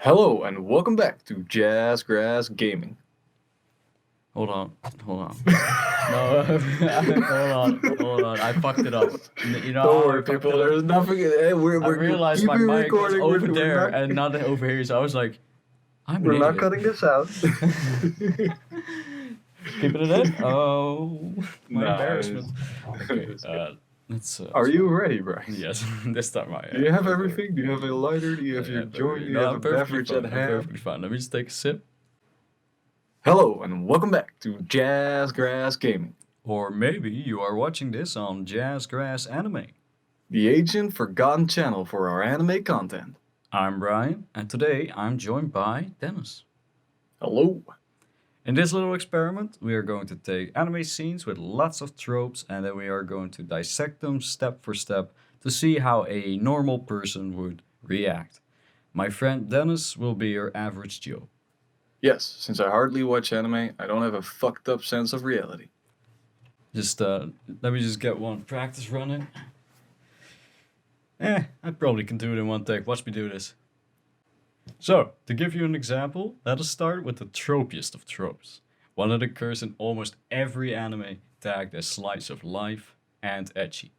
Hello and welcome back to Jazzgrass Gaming. Hold on. No, hold on. I fucked it up. You know Don't how worry, I fucked people. it up? There's nothing. Hey, I we're realized my keeping mic was recording. over We're there not, and not over here, so I was like, I'm we're an not idiot. cutting this out. Keeping it in? Oh, my Nah, embarrassment. Okay, it's good. let's. Are you ready, Bryce? Yes, this time I Do you have am. everything? Do you have a lighter? Do you have your joint? Do you No, have a I'm perfectly beverage fine. at I'm hand? perfectly fine. Let me just take a sip. Hello and welcome back to Jazzgrass Gaming, Or maybe you are watching this on Jazzgrass Anime. the ancient forgotten channel for our anime content. I'm Brian, and today I'm joined by Dennis. Hello. In this little experiment, we are going to take anime scenes with lots of tropes and then we are going to dissect them step for step to see how a normal person would react. My friend Dennis will be your average Joe. Yes, since I hardly watch anime, I don't have a fucked up sense of reality. Just let me just get one practice running. I probably can do it in one take. Watch me do this. So, to give you an example, let us start with the tropiest of tropes. One that occurs in almost every anime tagged as slice of life and edgy.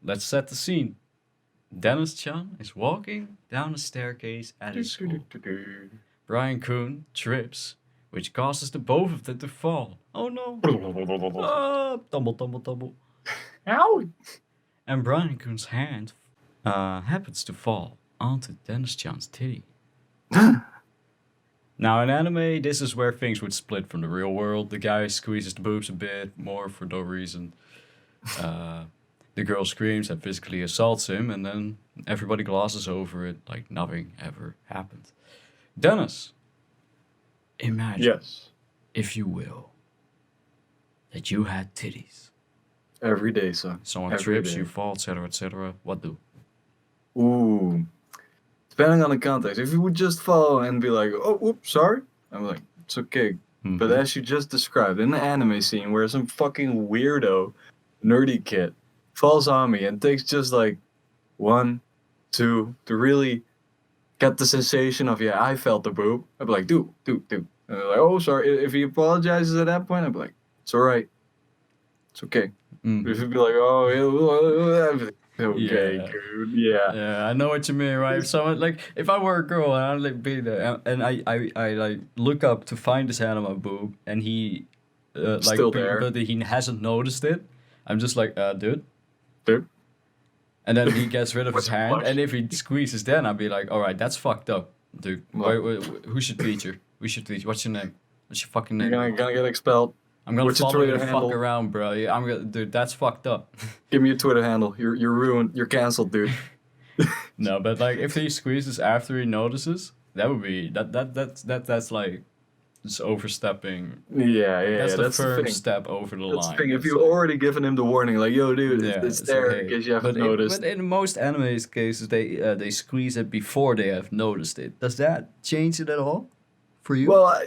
Let's set the scene. Dennis-chan is walking down a staircase at his school. Brian Kuhn trips, which causes the both of them to fall. Oh no! Ah, tumble. Ow! And Brian Kuhn's hand happens to fall onto Dennis-chan's titty. Now, in anime, this is where things would split from the real world. The guy squeezes the boobs a bit more for no reason. The girl screams and physically assaults him, and then everybody glosses over it like nothing ever happened. Dennis, imagine, Yes. if you will, that you had titties. Every day, son. Someone Every trips, day. you fall, etc., etc. What do? Ooh. Depending on the context. If you would just follow and be like, oh, whoops, sorry. I'm like, it's okay. But Mhm. as you just described, in the anime scene where some fucking weirdo, nerdy kid falls on me and takes just like 1, 2 to really get the sensation of, yeah, I felt the boob. I'd be like, dude. And they're like, oh, sorry. If he apologizes at that point, I'd be like, it's all right. It's okay. Mhm. If you'd be like, oh, everything's okay, Yeah. dude. Yeah. Yeah, I know what you mean, right? If someone like, if I were a girl and I'd like be there and I like look up to find his hand on my boob and he Still there. but he hasn't noticed it, I'm just like, dude. Dude. And then he gets rid of his What's your hand, blush? and if he squeezes, then I'd be like, all right, that's fucked up, dude. Well- Who should teach you? We should teach. What's your name? What's your fucking You're name? gonna get expelled. I'm gonna what's your follow you the Twitter fuck handle? around, bro. Yeah, I'm gonna, dude. That's fucked up. Give me your Twitter handle. You're ruined. You're canceled, dude. No, but like if he squeezes after he notices, that would be that's like it's overstepping. Yeah. That's the That's the first thing. step over the That's line. the thing. If It's you've like- already given him the warning, like, yo, dude, yeah, it's there okay. in case you haven't But noticed. but in most anime cases, they squeeze it before they have noticed it. Does that change it at all for you? Well,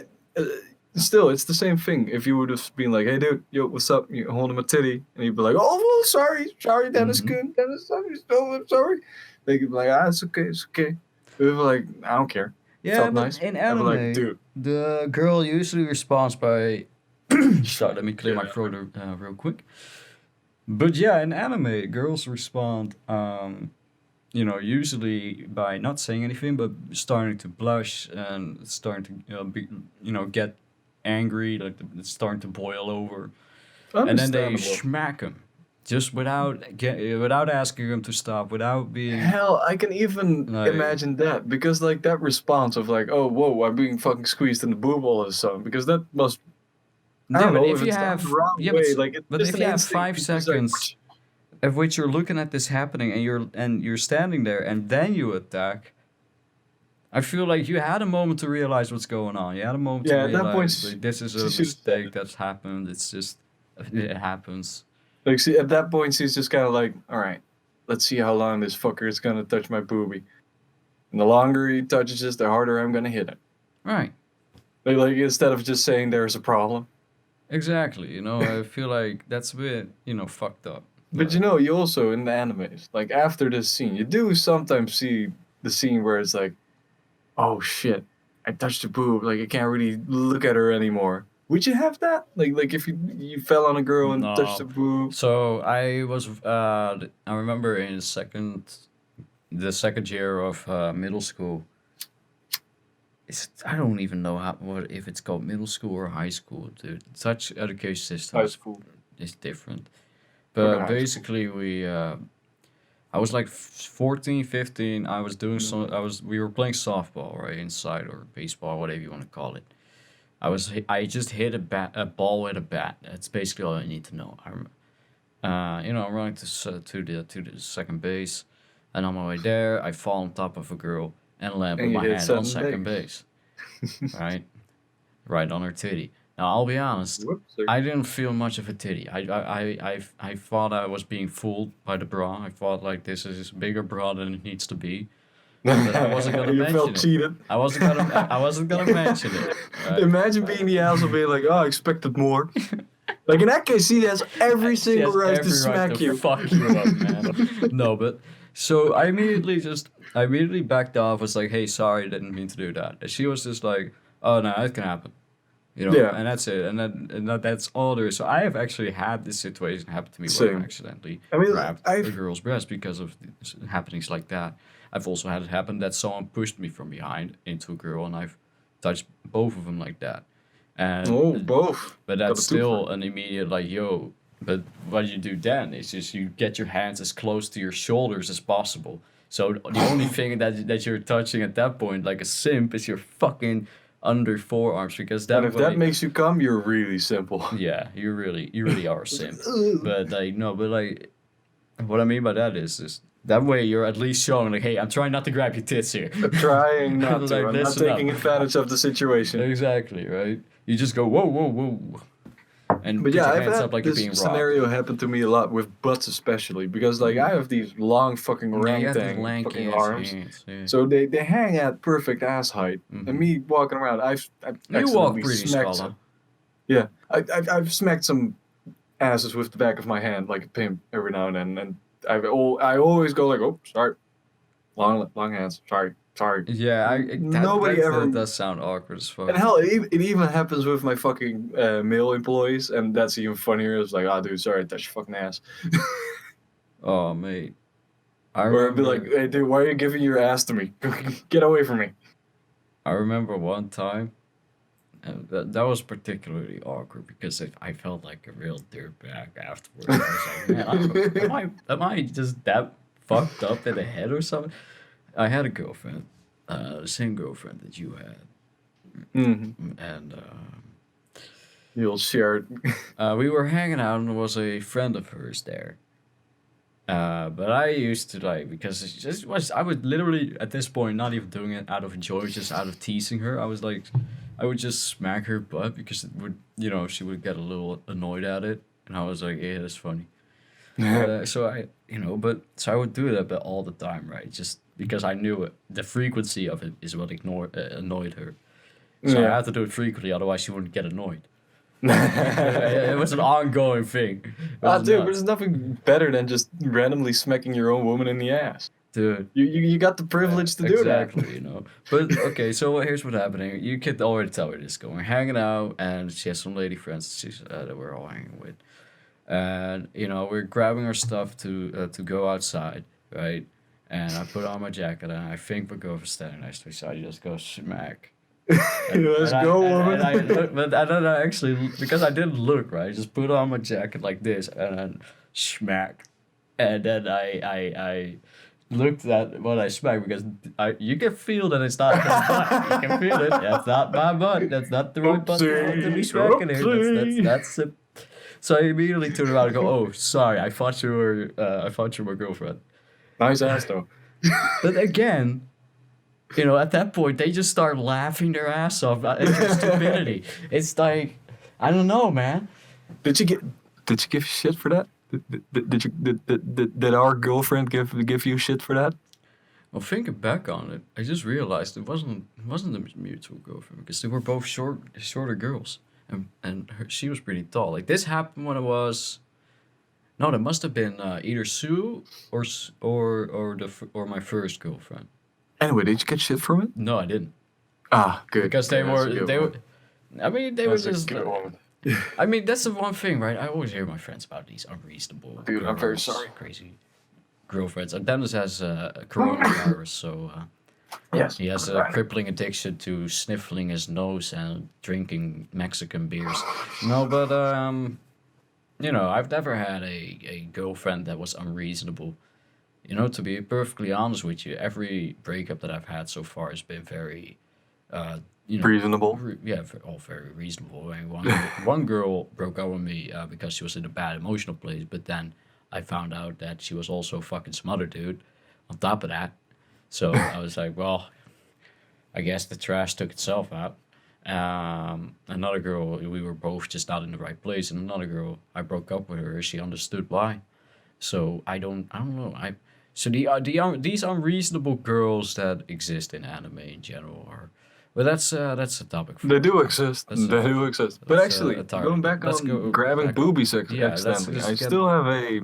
still, it's the same thing. If you would have been like, hey, dude, yo, what's up? You hold him a titty, and he'd be like, oh, well, sorry, Dennis Mhm. Kuhn, Dennis, I'm sorry. They could be like, it's okay. They'd be like, I don't care. Yeah, Felt but nice. in I'd be anime, like, dude. the girl usually responds by. Sorry, let me clear my Yeah. throat real quick. But yeah, in anime, girls respond, usually by not saying anything, but starting to blush and starting to get angry, like it's starting to boil over, and then they Understandable. smack him, just without asking him to stop, without being. Hell, I can even Like- imagine that because like that response of like, oh whoa, I'm being fucking squeezed in the boob all of a sudden because that must. I Yeah, don't but know if you it's done have the wrong yeah, way, but, like it's but just if an you have instinct, 5 it's just like, seconds of which you're looking at this happening and you're standing there and then you attack, I feel like you had a moment to realize what's going on. You had a moment Yeah, to at that point, realize like, this is she a should've said mistake it. that's happened. It's just it happens. Like, see, at that point, she's just kind of like, all right, let's see how long this fucker is gonna touch my boobie. And the longer he touches it, the harder I'm gonna hit it. Right. Like instead of just saying there's a problem. Exactly. I feel like that's a bit, fucked up. But you also in the animes, like after this scene, you do sometimes see the scene where it's like, oh shit, I touched a boob. Like I can't really look at her anymore. Would you have that? Like if you fell on a girl and touched a No. boob? So I was I remember in the second year of middle school. I don't even know what if it's called middle school or high school, dude. Such education High systems school. is different. Fucking But high school. basically I was like 14, 15. I was doing we were playing softball, right, inside, or baseball, whatever you want to call it. I just hit a ball with a bat. That's basically all I need to know. I'm running to the second base, and on my way there, I fall on top of a girl and land with And you my hit hand on second second base. base, right on her titty. Now I'll be honest, Whoops. I didn't feel much of a titty. I thought I was being fooled by the bra. I thought like this is a bigger bra than it needs to be, but I wasn't gonna You mention felt it. cheated. I wasn't gonna mention it. Right? Imagine being the asshole being like, oh, I expected more. Like in that case, he has every She single has right to every smack to you. fuck you up, man. No, but so I immediately backed off. Was like, hey, sorry, I didn't mean to do that. And she was just like, oh no, it can happen, Yeah. and that's it. And that's all there is. So I have actually had this situation happen to me where Same. I accidentally I mean, grabbed a I've girl's breast because of happenings like that. I've also had it happen that someone pushed me from behind into a girl, and I've touched both of them like that. And both. but Got that's a still twofer. an immediate like, yo. But what you do then is just you get your hands as close to your shoulders as possible. So the only thing that you're touching at that point, like a simp, is your fucking under forearms, because And that if that way, makes you come, you're really simple. yeah, you really are a simp. But like no, but like what I mean by that is that way you're at least showing like, hey, I'm trying not to grab your tits here. I'm trying not Like, to. I'm not listen up. taking advantage of the situation. Exactly, right? You just go whoa, whoa, whoa, and But put yeah, your I've hands had up like you're this being robbed. scenario happen to me a lot with butts, especially because like I have these long fucking Yeah, you have these orangutan lanky fucking ass arms, hands. Yeah. so they hang at perfect ass height. And me walking around, I've You walk accidentally pretty smacked scholar. some. Yeah, I've smacked some asses with the back of my hand like a pimp every now and then, and I always go like, oh, sorry, long hands, sorry. Yeah, Nobody ever. that does sound awkward as fuck. And hell, it even happens with my fucking male employees, and that's even funnier. It's like, oh, dude, sorry, I touched your fucking ass. Oh, mate. I Or I'd be remember, like, hey, dude, why are you giving your ass to me? Get away from me. I remember one time, and that was particularly awkward because I felt like a real dirtbag afterwards. I was like, man, am I just that fucked up in the head or something? I had a girlfriend, the same girlfriend that you had, and You'll share it. we were hanging out, and there was a friend of hers there. But I used to like, because it just was, I would literally at this point not even doing it out of joy, just out of teasing her. I was like, I would just smack her butt because it would, she would get a little annoyed at it, and I was like, yeah, that's funny. So so I would do that, but all the time, right? Just because I knew it, the frequency of it is what annoyed her. So I Yeah. had to do it frequently, otherwise she wouldn't get annoyed. It was an ongoing thing. It Ah, was dude, not- there's nothing better than just randomly smacking your own woman in the ass. dude. You got the privilege to do that. Exactly, But okay, so here's what's happening. You could already tell where this is going. We're hanging out, and she has some lady friends that we're all hanging with, and we're grabbing our stuff to go outside, right? And I put on my jacket, and I think we're going for standing next to me, so I just go smack. Let's go, woman. But I don't know actually because I didn't look right. I just put on my jacket like this, and then smack, and then I looked at what I smacked because you can feel that it's not his butt. You can feel it. That's not my butt. That's not the right butt to be smacking here. That's it. So I immediately turned around and go, "Oh, sorry. I thought you were my girlfriend." Nice ass though. But again, at that point they just start laughing their ass off at your stupidity. It's like, I don't know, man. Did you give you shit for that? Did our girlfriend give you shit for that? Well, thinking back on it, I just realized it wasn't a mutual girlfriend because they were both shorter girls, and she was pretty tall. Like this happened when I was. No, that must have been either Sue or my first girlfriend. Anyway, did you get shit from it? No, I didn't. Ah, good. Because they Yeah, that's a were good they one. were. I mean, they That's were a just. good one. I mean, that's the one thing, right? I always hear my friends about these unreasonable Dude, I'm very girls, sorry. crazy girlfriends. And Dennis has coronavirus, so Yes. he has a crippling addiction to sniffling his nose and drinking Mexican beers. No, but you know, I've never had a girlfriend that was unreasonable. You know, to be perfectly honest with you, every breakup that I've had so far has been very, you know, Reasonable. yeah, all very reasonable. I mean, one girl broke up with me because she was in a bad emotional place, but then I found out that she was also fucking some other dude on top of that. So I was like, well, I guess the trash took itself out. Another girl, we were both just not in the right place, and another girl, I broke up with her. She understood why. So I don't know. So these unreasonable girls that exist in anime in general are, but that's a topic They for do exist. that's They a, do exist. But that's actually, a going target. back Let's on go grabbing back on. boobies Yeah, let's accidentally, I just get. still have a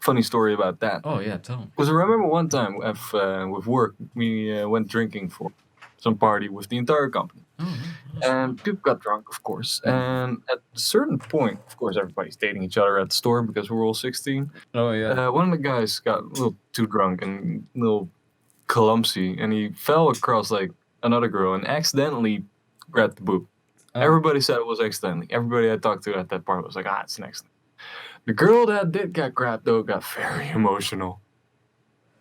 funny story about that. Oh yeah, tell 'em. Because I remember one time with work, we went drinking for some party with the entire company. Oh, no, And people got drunk, of course. And at a certain point, of course, everybody's dating each other at the store because we're all 16. oh yeah. One of the guys got a little too drunk and a little clumsy, and he fell across like another girl and accidentally grabbed the boob. Oh. Everybody said it was accidentally. Everybody I talked to at that party was like, it's an accident. The girl that did get grabbed though got very emotional.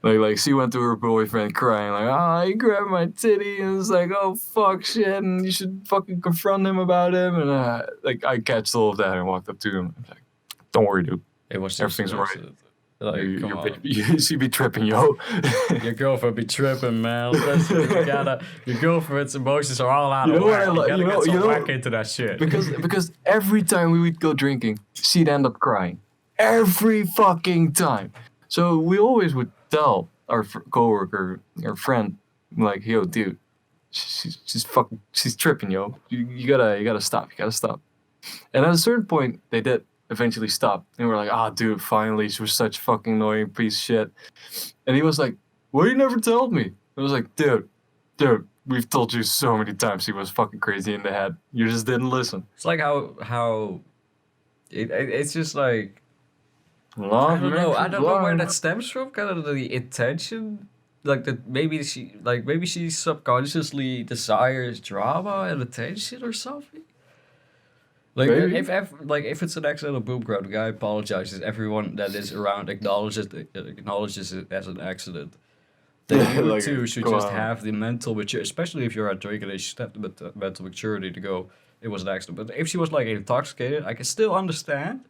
Like she went to her boyfriend crying like, he grabbed my titty, and it's like, oh fuck shit, and you should fucking confront him about him. And like I catched all of that and walked up to him. I was like, don't worry, dude. It was just, Everything's right. Like, come on. She be tripping, yo. Your girlfriend be tripping, man. Listen, your girlfriend's emotions are all out You of know what whack. I You like? gotta You know- get some you know- whack into that shit. because every time we would go drinking, she'd end up crying. Every fucking time. So we always would tell our coworker, our friend, like, yo, dude, she's tripping, yo. You gotta stop. You gotta stop. And at a certain point, they did eventually stop, and we're like, dude, finally, she was such a fucking annoying piece of shit. And he was like, well, you never told me. I was like, dude, we've told you so many times she was fucking crazy in the head. You just didn't listen. It's like how it's just like Love I don't know. makes I you don't know where blind. that stems from. Kind of the intention, like that maybe she subconsciously desires drama and attention or something. Like Maybe. if it's an accidental boob grab, the guy apologizes. Everyone that is around acknowledges it as an accident. Then you Like, too should come just on. have the mental maturity, especially if you're at drinking age, you should have the mental maturity to go, it was an accident. But if she was like intoxicated, I can still understand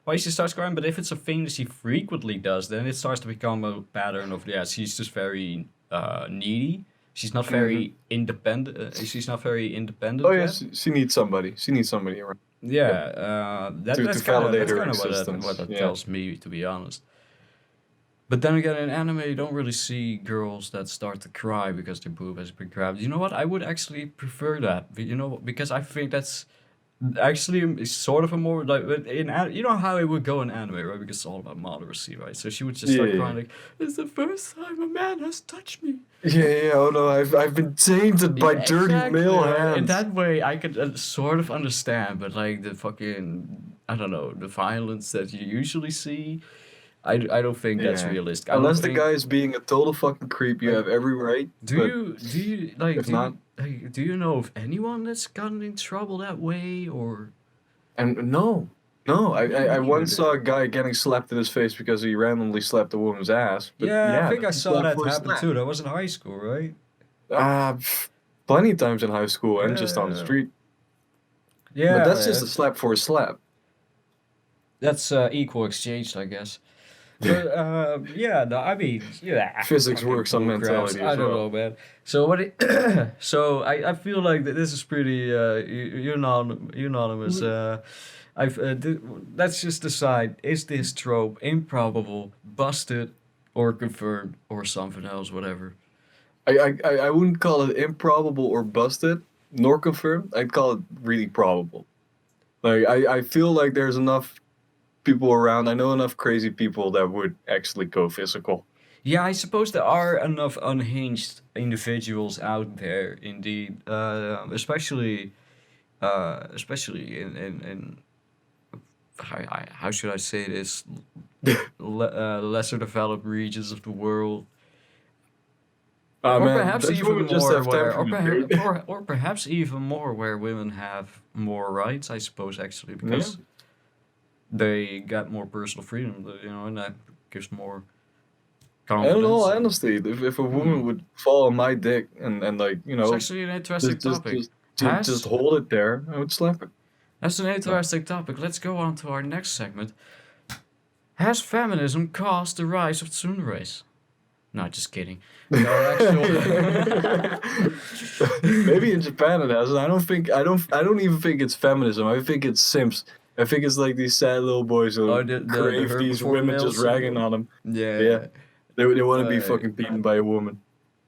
why she starts crying. But if it's a thing that she frequently does, then it starts to become a pattern of, she's just very needy. She's not very independent. She's not very independent Oh yet. yes, she needs somebody. She needs somebody around. Yeah, To that's kind validate her of existence, what that yeah. tells me, to be honest. But then again, in anime, you don't really see girls that start to cry because their boob has been grabbed. You know what? I would actually prefer that. You know, because I think that's actually sort of a more like you know how it would go in anime, right? Because it's all about moderacy, right? So she would just start Yeah. crying like, "It's the first time a man has touched me." Yeah. Oh no, I've been tainted by Yeah, dirty exactly, male right? hands. In that way, I could sort of understand, but like the fucking, I don't know, the violence that you usually see, I don't think that's Yeah. realistic. I don't Unless the think- guy is being a total fucking creep, you have every right. Do but you like? if not- Do you know of anyone that's gotten in trouble that way, or? And no, I once saw a guy getting slapped in his face because he randomly slapped a woman's ass. But Yeah, I think I that's a saw slap that for a happen slap. too. That was in high school, right? Plenty of times in high school and just on the Yeah. street. Yeah, But that's just a slap for a slap. that's equal exchange, I guess. But yeah, no, I mean, yeah. Physics fucking works on bull craps. mentality I as don't well. know, man. So what? So I feel like that this is pretty unanimous. Let's just decide: is this trope improbable, busted, or confirmed, or something else, whatever? I wouldn't call it improbable or busted, nor confirmed. I'd call it really probable. Like I feel like there's enough people around. I know enough crazy people that would actually go physical. Yeah, I suppose there are enough unhinged individuals out there, indeed. Especially in how should I say this? Lesser developed regions of the world, Ah or man, perhaps Dutch even women just more have where, temperament, dude. or perhaps even more where women have more rights. I suppose actually Yeah. because they got more personal freedom, and that gives more And in all confidence. And honesty, if a hmm, woman would fall on my dick and like, it's actually an interesting just topic. just Has hold it there, I would slap it. That's an No. interesting topic. Let's go on to our next segment. Has feminism caused the rise of tsunderes? No, just kidding. No, actual. Maybe in Japan it has. I don't even think it's feminism. I think it's simps. I think it's like these sad little boys Oh, who the crave her these before women male just ragging syndrome. on them. Yeah. Yeah. They want to be Uh, fucking beaten by a woman.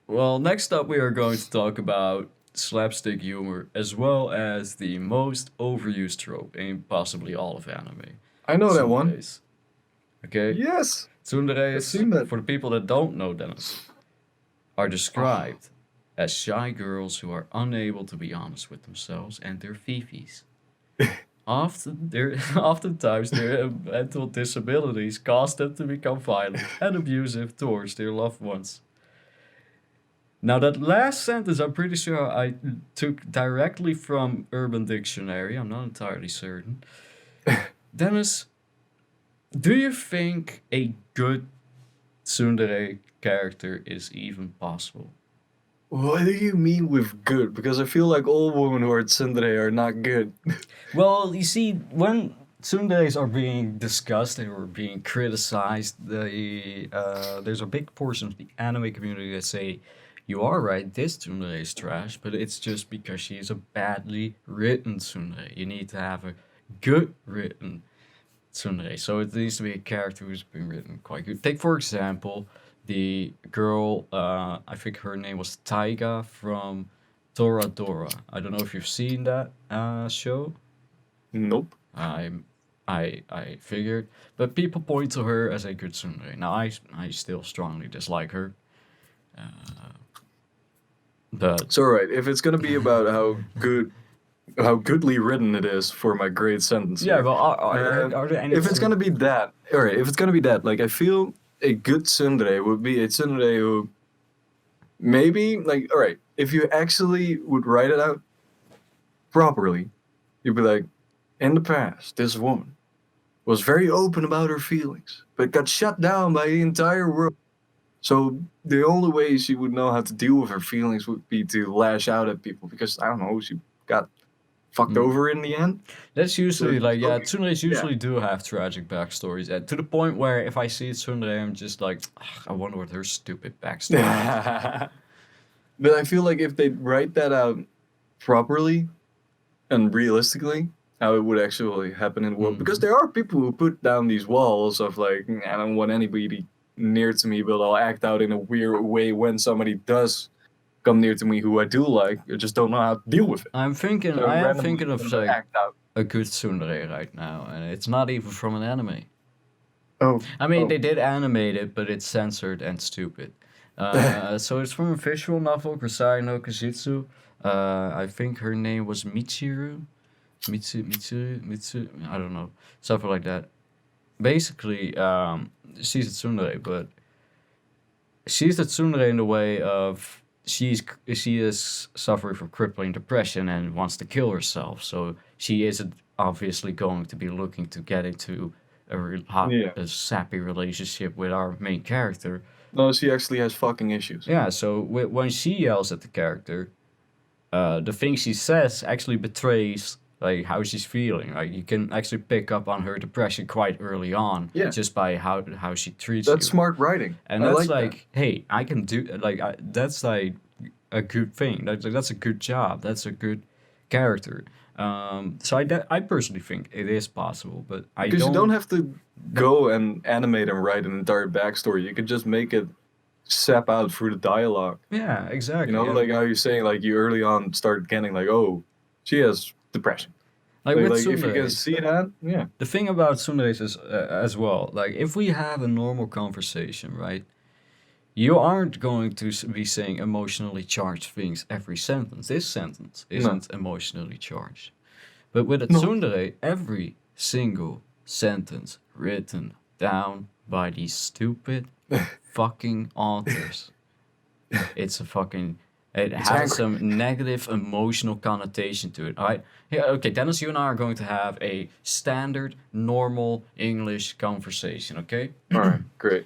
well, next up we are going to talk about slapstick humor as well as the most overused trope in possibly all of anime. I know that one. Tsunderes. Okay? Yes. I've Tsunderes, seen that. for the people that don't know, Dennis, are Oh. described as shy girls who are unable to be honest with themselves and their fifis. Oftentimes, their mental disabilities cause them to become violent and abusive towards their loved ones. Now, that last sentence, I'm pretty sure I took directly from Urban Dictionary. I'm not entirely certain. Dennis, do you think a good tsundere character is even possible? What do you mean with good? Because I feel like all women who are tsundere are not good. Well, you see, when tsunderes are being discussed or being criticized, there's a big portion of the anime community that say, "You are right, this tsundere is trash, but it's just because she's a badly written tsundere. You need to have a good written tsundere, so it needs to be a character who's been written quite good." Take for example the girl. I think her name was Taiga from Toradora. I don't know if you've seen that show. Nope. I I figured, but people point to her as a good tsundere. Now I still strongly dislike her, but So right, if it's gonna be about how goodly written it is for my great sentence yeah. here. Well, Um, are there any? if it's gonna be that, all right. If it's gonna be that, like I feel a good tsundere would be a tsundere who maybe like all right. If you actually would write it out properly, you'd be like, in the past, this woman was very open about her feelings, but got shut down by the entire world. So the only way she would know how to deal with her feelings would be to lash out at people because I don't know, she got fucked Hmm. over in the end. That's So usually like, yeah, okay, tsunderes yeah. usually do have tragic backstories, to the point where if I see a tsundere, I'm just like, "Ugh, I wonder what her stupid backstory is." But I feel like if they write that out properly and realistically, how it would actually happen in the world, because Mhm. there are people who put down these walls of like, I don't want anybody near to me, but I'll act out in a weird way when somebody does come near to me who I do like. I just don't know how to deal with it. So I am randomly thinking of gonna like act out. a good tsundere right now, and it's not even from an anime. Oh, I mean, oh. they did animate it, but it's censored and stupid. So it's from a visual novel, Kusai no Kajitsu. I think her name was Michiru. Mitsu, I don't know. Something like that. Basically, she's a tsundere, but she's a tsundere in the way of she is suffering from crippling depression and wants to kill herself. So she isn't obviously going to be looking to get into Yeah. a sappy relationship with our main character. No, she actually has fucking issues. Yeah, so when she yells at the character, the thing she says actually betrays like how she's feeling. Like you can actually pick up on her depression quite early on Yeah. just by how she treats That's you. smart writing. And I that's like that. like, hey, I can do like that's like a good thing. That's a good job. That's a good character. So I personally think it is possible, but I Because you don't don't. have to go and animate and write an entire backstory. You can just make it sap out through the dialogue. Yeah, You know, exactly. like And how you're saying, like you early on start getting like, oh, she has depression. like with Like if you can tsunderes, see that, yeah. the thing about tsunderes is as well. Like if we have a normal conversation, right? You aren't going to be saying emotionally charged things every sentence. This sentence isn't emotionally charged. But with a No. tsundere, every single sentence written down by these stupid fucking authors, it's a fucking... It has angry. some negative emotional connotation to it, alright? Yeah, okay, Dennis, you and I are going to have a standard, normal English conversation, okay? Alright, great.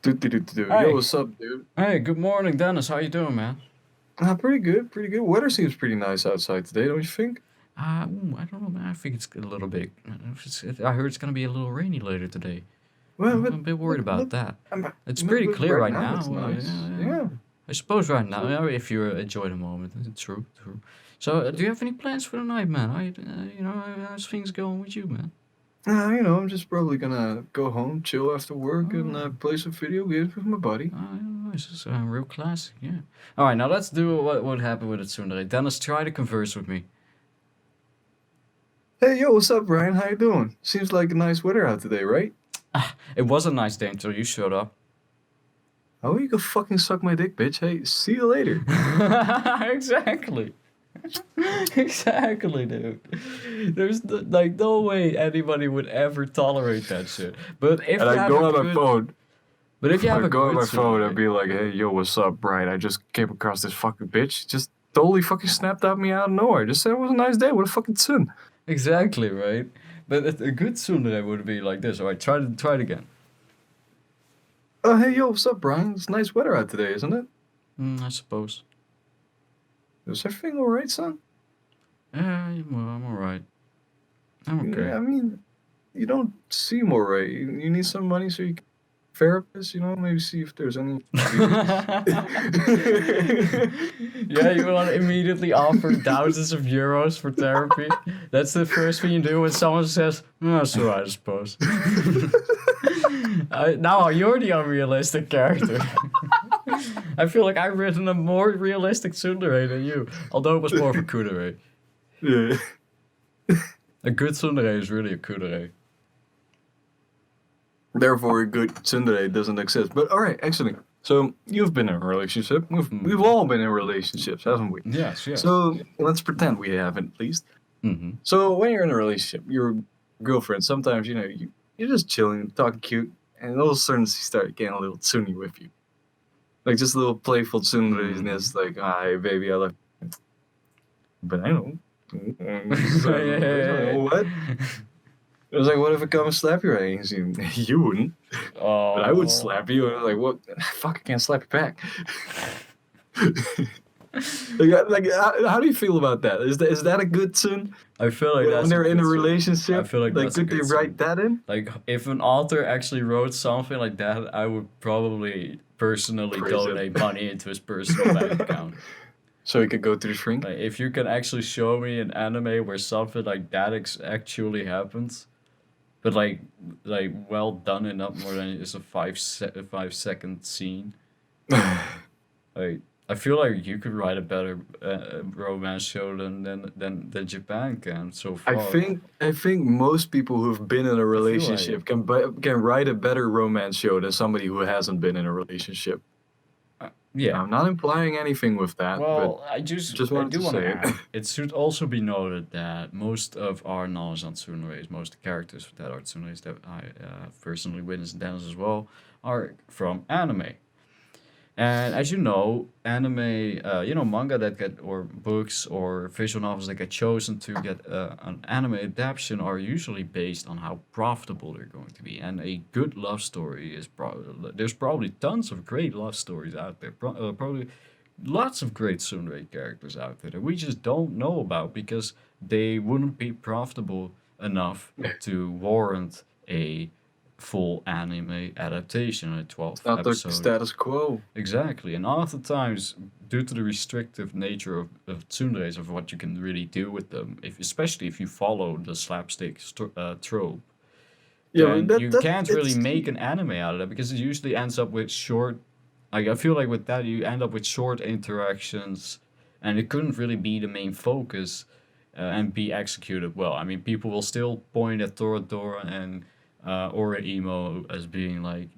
Hey. Yo, what's up, dude? Hey, good morning, Dennis. How you doing, man? Pretty good, pretty good. Weather seems pretty nice outside today, don't you think? I don't know, man. I think it's a little bit... I heard it's going to be a little rainy later today. Well, I'm but a bit worried about that. It's but- pretty but clear right now. It's nice. Yeah. I suppose right now, if you enjoy the moment. True. So, do you have any plans for the night, man? How's things going with you, man? I'm just probably gonna go home, chill after work, and play some video games with my buddy. Nice. It's a real classic, yeah. All right, now let's do what happened with it Tsundere. Dennis, try to converse with me. Hey, yo, what's up, Brian? How you doing? Seems like a nice weather out today, right? It was a nice day until you showed up. Oh, you can fucking suck my dick, bitch. Hey, see you later. Exactly. Exactly, dude. There's no way anybody would ever tolerate that shit. But if And you I have go a on my good- phone. But if you have I a go on good my phone tsundere- and be like, hey, yo, what's up, Brian? I just came across this fucking bitch. Just totally fucking snapped at me out of nowhere. Just said it was a nice day. What a fucking sin. Exactly, right? But a good tsundere would be like this. All right, try it again. Oh, hey, yo, what's up, Brian? It's nice weather out today, isn't it? I suppose. Is everything all right, son? Yeah, well, I'm all right. I'm okay. Yeah, I mean, you don't seem all right. You need some money so you can therapist, maybe see if there's any. Yeah, you want to immediately offer thousands of euros for therapy. That's the first thing you do when someone says, "Oh, that's all right, I suppose." Now you're the unrealistic character. I feel like I've written a more realistic tsundere than you, although it was more of a kudere. Yeah. A good tsundere is really a kudere. Therefore, a good tsundere doesn't exist. But all right, excellent. So you've been in a relationship. We've all been in relationships, haven't we? Yes. So let's pretend we haven't, at least. Mm-hmm. So when you're in a relationship, your girlfriend, sometimes you're just chilling, talking cute, and all of a sudden she starts getting a little tsunny with you, like just a little playful tsundereness, like, "Hi, baby, I love you." But I don't. What? It was like, what if I come and slap your ass? You wouldn't. Oh. But I would slap you. And I was like, what? Fuck, I can't slap you back. How do you feel about that? Is that a good tune? I feel like that's When they're in a good tune. relationship, I feel like that's a could they good write that in? Like, if an author actually wrote something like that, I would probably personally Praise him. donate money into his personal bank account. So he could go to the shrink? Like, if you can actually show me an anime where something like that actually happens, but like well done and not more than just a 5-second scene. Like, I feel like you could write a better romance show than Japan can so far. I think most people who've been in a relationship can write a better romance show than somebody who hasn't been in a relationship. Yeah. I'm not implying anything with that. Well, but I just wanted do to want say to it. add, it should also be noted that most of our knowledge on tsuneres, most of the characters that are tsuneres that I personally witnessed, Dennis as well, are from anime. And as you know, anime, manga that get, or books or visual novels that get chosen to get an anime adaptation are usually based on how profitable they're going to be. And a good love story is there's probably tons of great love stories out there. Probably lots of great tsundere characters out there that we just don't know about because they wouldn't be profitable enough to warrant a full anime adaptation, a 12 Not the episode. status quo. Exactly, and oftentimes, due to the restrictive nature of tsunderes, of what you can really do with them, especially if you follow the slapstick trope, then you can't really make an anime out of that because it usually ends up with short. Like, I feel like with that you end up with short interactions, and it couldn't really be the main focus and be executed well. I mean, people will still point at Toradora and Ora Emo as being like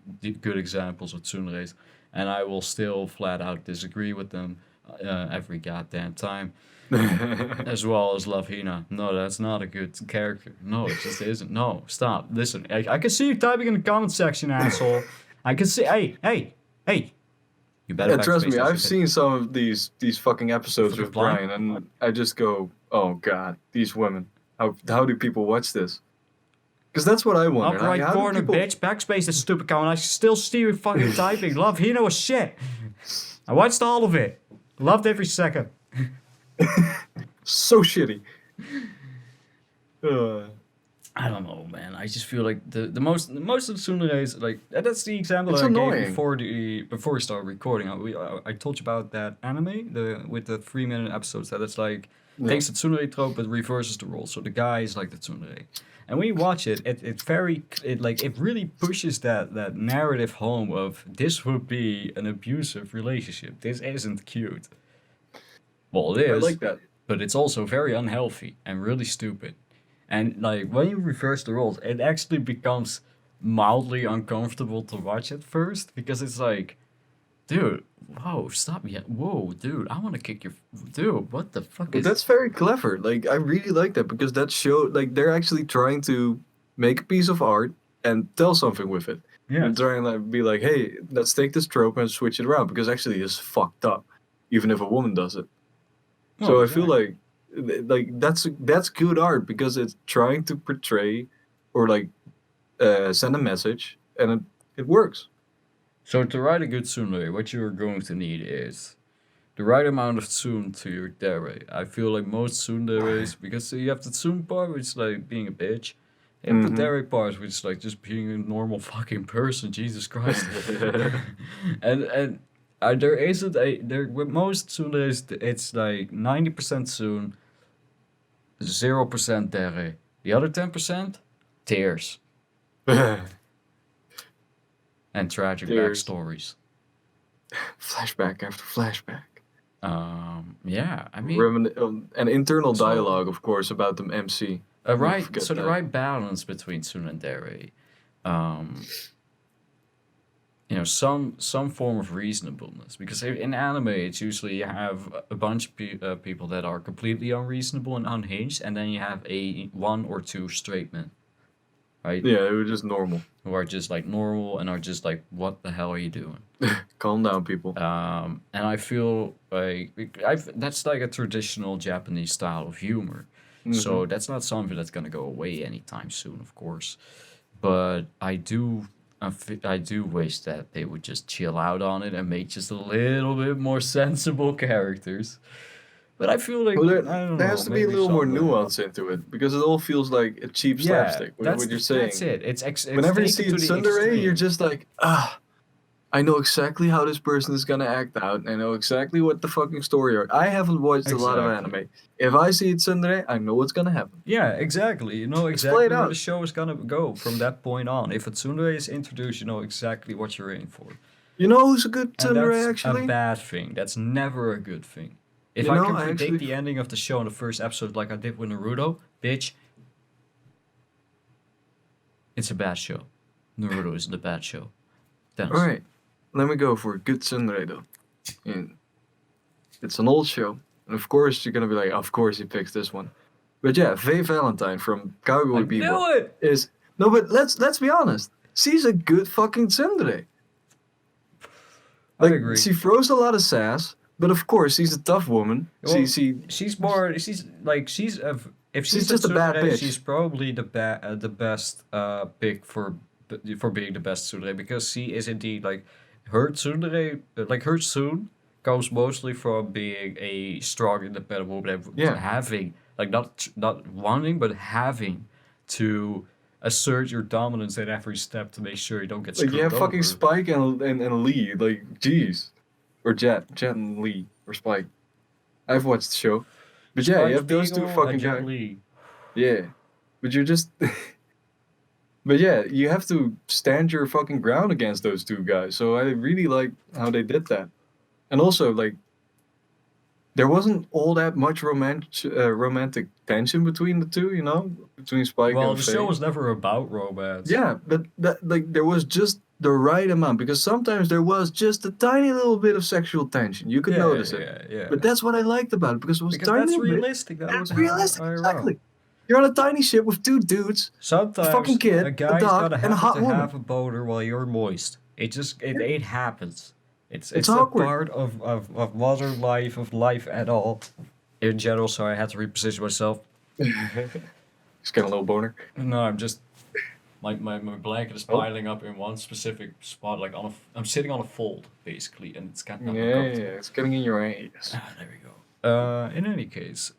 good examples of tsuneres. and I will still flat out disagree with them every goddamn time. As well as Love Hina. No, that's not a good character. No, it just isn't. No, stop. Listen, I can see you typing in the comment section, asshole. I can see. Hey. You better Yeah, trust backspace me, that I've shit. seen some of these fucking episodes Fucking with blind? Brian, and I just go, "Oh God, these women! How do people watch this?" Because that's what I wonder. Up Like, right how do corner, people? bitch. Backspace this stupid comment. I still see you fucking typing. Love Hina was shit. I watched all of it. Loved every second. So shitty. Uh, I don't know, man. I just feel like the most of the tsunderes, like that's the example It's that I gave annoying. before we started recording. I told you about that anime with the 3-minute episodes that it's like Yeah. takes the tsundere trope but reverses the role. So the guy is like the tsundere, and when you watch it, it really pushes that narrative home of this would be an abusive relationship. This isn't cute. Well, it I is, like that. but it's also very unhealthy and really stupid. And like when you reverse the roles, it actually becomes mildly uncomfortable to watch at first because it's like, dude, whoa, stop yet, whoa, dude, I want to kick your, dude, what the fuck But is? that's very clever. Like, I really like that because that show, like, they're actually trying to make a piece of art and tell something with it. Yeah, And trying to like, be like, hey, let's take this trope and switch it around because actually it's fucked up, even if a woman does it. So I feel like that's good art because it's trying to portray or like send a message and it works. So to write a good tsundere, what you're going to need is the right amount of tsun to your dere. I feel like most tsunderes, because you have the tsun part, which is like being a bitch. You have the Hmm. dere part, which is like just being a normal fucking person. Jesus Christ. and there isn't a there with most tsunderes it's like 90% tsun, 0% dere. The other 10% tears and tragic There's backstories. flashback after flashback. Yeah, I mean, An internal so dialogue, of course, about the MC. Never forget the that. right balance between Tsun and Dere. Um, some form of reasonableness because in anime it's usually you have a bunch of people that are completely unreasonable and unhinged, and then you have a one or two straight men, right? Yeah, it was just normal. Who are just like normal and are just like, what the hell are you doing? Calm down, people. And I feel like that's like a traditional Japanese style of humor. So Hmm. that's not something that's gonna go away anytime soon, of course. But I do wish that they would just chill out on it and make just a little bit more sensible characters. But I feel like Well, I don't there know, has to be a maybe little more someday. nuance into it because it all feels like a cheap Yeah, slapstick. What you're saying. that's it. It's Whenever you taken see to it the Tsundere, you're extreme. just like, ah, I know exactly how this person is gonna act out. I know exactly what the fucking story are. I haven't watched a lot of Exactly. anime. If I see it Tsundere, I know what's gonna happen. Yeah, exactly. You know It's played exactly where the out. show is gonna go from that point on. If a tsundere is introduced, you know exactly what you're in for. You know who's a good And Tsundere that's a actually? bad thing. That's never a good thing. If You I know, can I predict actually the ending of the show in the first episode like I did with Naruto, bitch, it's a bad show. Naruto isn't a bad show. all Dennis. right. Let me go for a good Tsundere though. And it's an old show, and of course you're gonna be like, of course he picks this one. But yeah, Faye Valentine from I Cowboy knew Bebop it! is no. But let's be honest. She's a good fucking Tsundere. I Like agree. she throws a lot of sass, but of course she's a tough woman. Well, She she's more. She's like she's a. If she's she's a just a bad tsundere, bitch. she's probably the best pick for being the best tsundere because she is indeed like her tsundere like her tsun comes mostly from being a strong independent woman and Yeah. having like not wanting but having to assert your dominance at every step to make sure you don't get Like you screwed have fucking over. Spike and Lee. Like jeez, or Jet and Lee or Spike. I've watched the show, but yeah, you Spike have those two Spiegel fucking and Jet guys. Li. Yeah, but you're just. But yeah, you have to stand your fucking ground against those two guys. So I really like how they did that. And also, like, there wasn't all that much romantic tension between the two, you know, between Spike Well, and the Faye. show was never about romance. Yeah, but there was just the right amount because sometimes there was just a tiny little bit of sexual tension. You could Yeah, notice it. yeah. But that's what I liked about it because it was Because a tiny that's little bit. realistic. That's realistic, exactly. You're on a tiny ship with two dudes, a Sometimes fucking kid, a a guy's dog, gotta and a happen hot to woman. have a boner while you're moist. It happens. It's a awkward. part of modern life, of life at all. In general, sorry, I had to reposition myself. Just getting a little boner. No, I'm just my blanket is Oh. piling up in one specific spot, like I'm sitting on a fold basically, and it's got Yeah, it's getting in your ass. There we go. In any case,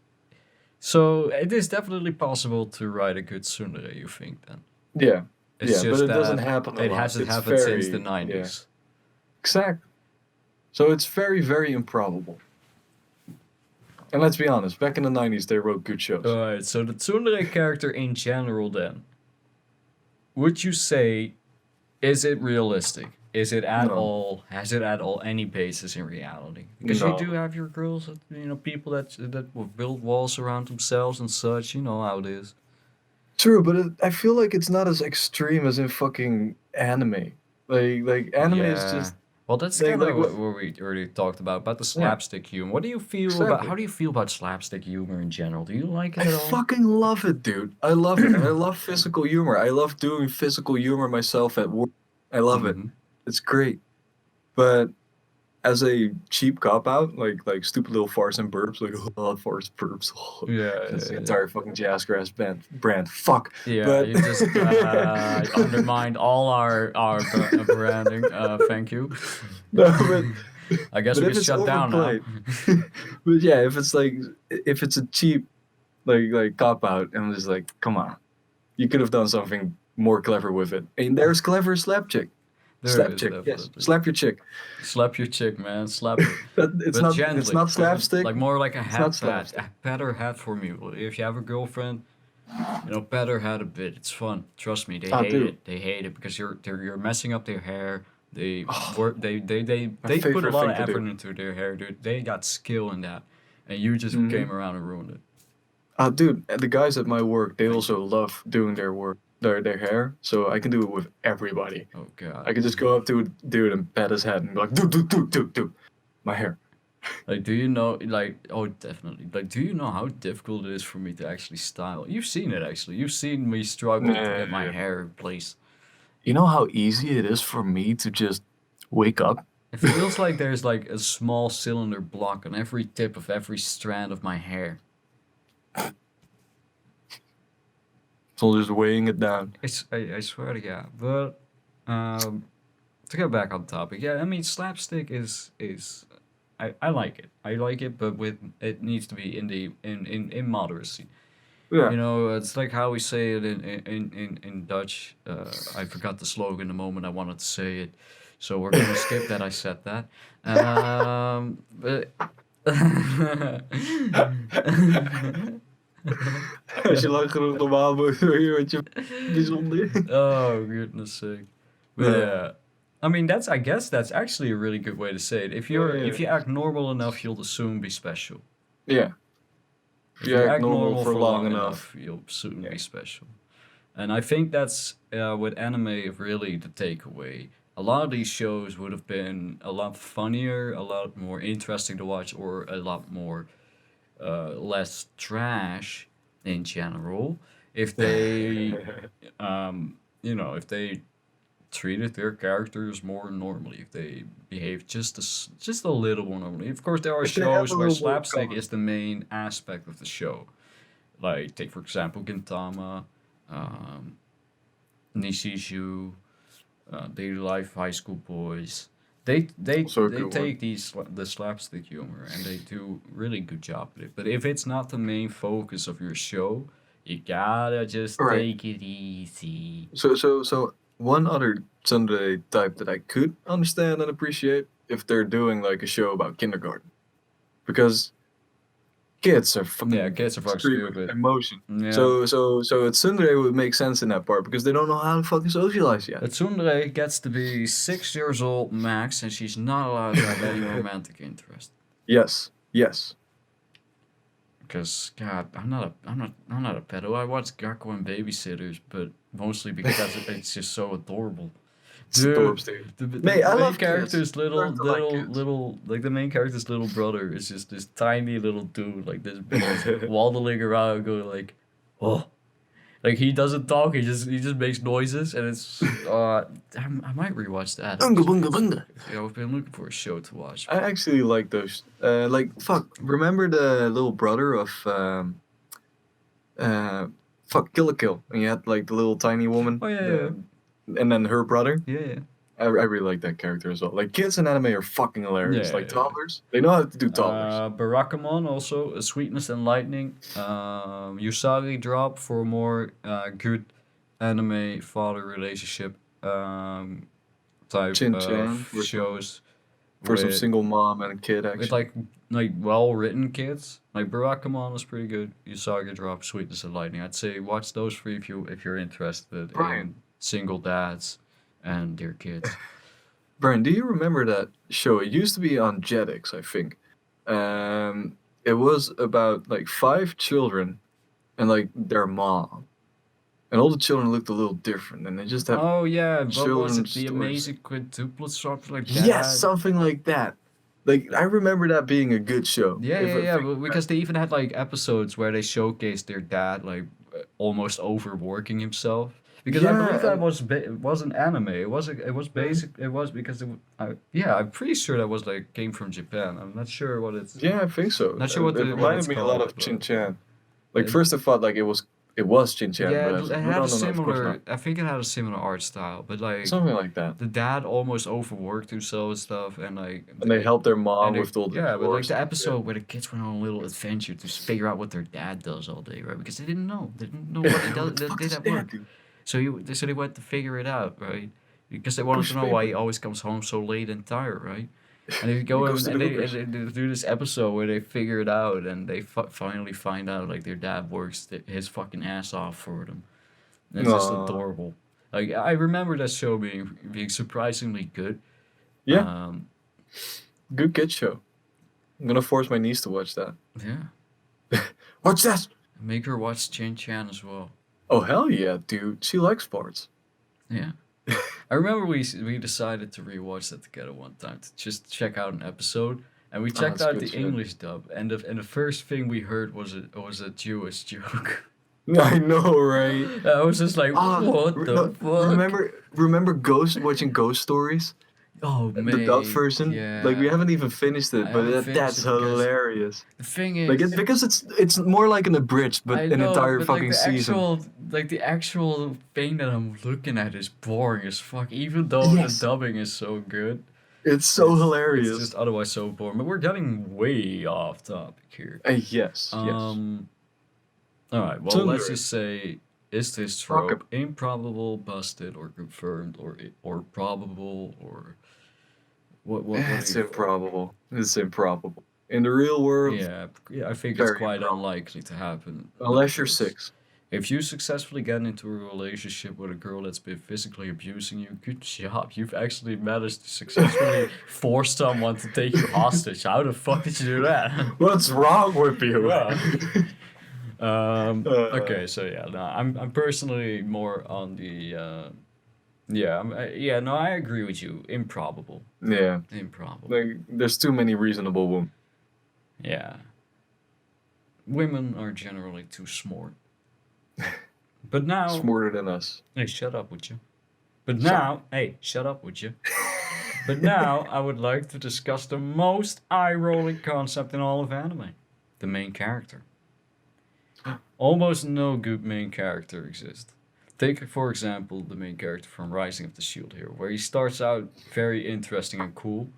so it is definitely possible to write a good tsundere, you think then? Yeah, It's yeah, but just it doesn't that happen a it lot. hasn't It's happened since the very- 90s. Exactly. So it's very, very improbable. And let's be honest, back in the 90s, they wrote good shows. Alright, so the tsundere character in general then, would you say, is it realistic? Is it at No. all, has it at all any basis in reality? Because No. you do have your girls, that, you know, people that will build walls around themselves and such, you know how it is. True, but I feel like it's not as extreme as in fucking anime. Like anime is Yeah. just Well, that's like- kind of like what what- we already talked about the slapstick humor. What do you feel about? Exactly. How do you feel about slapstick humor in general? Do you like it I at all? fucking love it, dude. I love it. I love physical humor. I love doing physical humor myself at work. I love it. Mhm. It's great. But as a cheap cop out, like stupid little farts and burps, like farts, burps. Yeah, That's the yeah, entire fucking Jazzgrass brand. Fuck. yeah. but- You just undermined all our branding. Thank you. No, but I guess But we if get it's shut down now. overplayed- but yeah, if it's a cheap like cop out, and I'm just like, come on, you could have done something more clever with it. And there's clever slap chick. There Slap is chick, yes. definitely. Slap your chick. Slap your chick, man. Slap her. It's But not gently. it's not slapstick. Like more like a not hat pat. slapstick. A pat her hat for me. If you have a girlfriend, you know, pat her hat a bit. It's fun. Trust me, they hate dude. it. They hate it because you're messing up their hair. They Oh, work. They put a favorite lot of thing to do. effort into their hair, dude. They got skill in that, and you just Mhm. came around and ruined it. Dude, the guys at my work, they also love doing their work, their hair. So I can do it with everybody. Oh god. I can just go up to a dude and pat his head and be like, do my hair. Like, do you know? Like, oh, definitely. Like, do you know how difficult it is for me to actually style? You've seen it actually. You've seen me struggle to get my Yeah. hair in place. You know how easy it is for me to just wake up? It feels like there's like a small cylinder block on every tip of every strand of my hair. So just weighing it down. I swear to God. But to get back on topic, yeah, I mean slapstick is I like it. I like it, but with it needs to be in moderacy. Yeah. You know, it's like how we say it in Dutch. I forgot the slogan the moment I wanted to say it, so we're gonna skip that. I said that. But Als je lang genoeg normaal wordt, word je bijzonder. oh goodness sake. But Yeah. yeah. I mean I guess that's actually a really good way to say it. If Yeah. you act normal enough, you'll soon be special. Yeah. If you act normal for long enough. you'll soon Yeah. be special. And I think that's with anime really the takeaway. A lot of these shows would have been a lot funnier, a lot more interesting to watch, or a lot more less trash in general if they you know, if they treated their characters more normally, if they behaved just a little more normally. Of course, there are If they have shows a where little more slapstick calm. is the main aspect of the show. Like, take for example Gintama, Nishiju, Daily Life, High School Boys. They Also a good take the slapstick humor and they do really good job with it. But if it's not the main focus of your show, you gotta just Right. take it easy. So one other Sunday type that I could understand and appreciate if they're doing like a show about kindergarten, because kids are fucking Yeah, kids are fucking screaming stupid. emotion. Yeah. So it's Tsundere would make sense in that part because they don't know how to fucking socialize yet. But Tsundere gets to be 6 years old max, and she's not allowed to have any romantic interest. Yes, Cause God, I'm not a pedo. I watch Gakko and Babysitters, but mostly because it's just so adorable. It's the Dude, Thorbs, dude. the Mate, I main love kids. character's Learn to like kids. like the main character's little brother is just this tiny little dude, like this big, waddling around, going like, oh, like he doesn't talk, he just makes noises, and it's I might rewatch that. Bunga bunga bunga. Yeah, I've been looking for a show to watch. I actually like those. Like fuck. Remember the little brother of fuck Kill la Kill? And you had like the little tiny woman. Oh yeah, And then her brother. yeah. I really like that character as well. Like kids in anime are fucking hilarious. Yeah, like yeah. toddlers, they know how to do toddlers. Barakamon also, Sweetness and Lightning. Usagi Drop for more good anime father relationship type Chin-chan of shows. For some with- single mom and kid with action. like well written kids. Like Barakamon is pretty good. Usagi Drop, Sweetness and Lightning. I'd say watch those three if you're interested Brian. in single dads and their kids. Brian, do you remember that show? It used to be on Jetix, I think. It was about like 5 children and like their mom. And all the children looked a little different, and they just have Oh yeah, what was it? children's The stories. Amazing Quintuplets, something like that. Yes, something like that. Like I remember that being a good show. Yeah, If yeah, I yeah. think Because they even had like episodes where they showcased their dad like almost overworking himself. Because I Yeah, believe that and- was it wasn't anime. It was basic. It was because yeah, I'm pretty sure that was like came from Japan. I'm not sure what it's. Yeah, I think so. Not sure what it the- what reminded it's me a lot called, of but- Chin Chan. Like It- first I thought like it was Chin Chan, Yeah, but I it was like, had no, a of course similar. not. I think it had a similar art style, but like Something like that. the dad almost overworked himself and stuff, and like And they helped their mom and they- with all the yeah, but like chores. the episode where the kids went on a little adventure to figure out what their dad does all day, right? Because they didn't know what he does, What the they fuck did is at that, work. dude? So they went to figure it out, right? Because they wanted Who's to know why he favorite? always comes home so late and tired, right? And they go He in goes to and the they Hoopers. do this episode where they figure it out and they finally find out like their dad works his fucking ass off for them. And it's just Aw. adorable. Like I remember that show being surprisingly good. Yeah, Um, good kid show. I'm gonna force my niece to watch that. yeah. What's that? Make her watch Chin Chan as well. Oh hell yeah, dude. She likes sports. Yeah. I remember we decided to rewatch that together one time to just check out an episode, and we checked that's out good the shit. English dub, and the first thing we heard was a Jewish joke. I know, right? I was just like, Ah, what the no, fuck? Remember watching Ghost Stories? Oh man, The dub version? yeah. Like we haven't even finished it, I but haven't finished that's it because- hilarious. The thing is, Like because it's more like an abridged, but I an know, entire but, fucking like, season. the actual thing that I'm looking at is boring as fuck. Even though Yes. the dubbing is so good. It's so It's- hilarious. It's just otherwise so boring. But we're getting way off topic here. Yes, yes. All right. Well, let's Tsundere. just say, is this Fuck trope improbable, busted, or confirmed, or probable, or what? What It's do you- improbable. It's improbable. In the real world, Yeah, I think it's Very quite improbable. unlikely to happen. unless you're because 6. If you successfully get into a relationship with a girl that's been physically abusing you, good job. You've actually managed to successfully force someone to take you hostage. How the fuck did you do that? What's wrong with you? Okay, so yeah, no, I'm personally more on the no, I agree with you. Improbable. Yeah, Improbable. like there's too many reasonable women. Yeah. Women are generally too smart. But now Smarter than us. Hey, shut up, would you? But now, hey, shut up, would you? But now, I would like to discuss the most eye-rolling concept in all of anime. The main character. Almost no good main character exists. Take, for example, the main character from Rising of the Shield Hero, where he starts out very interesting and cool.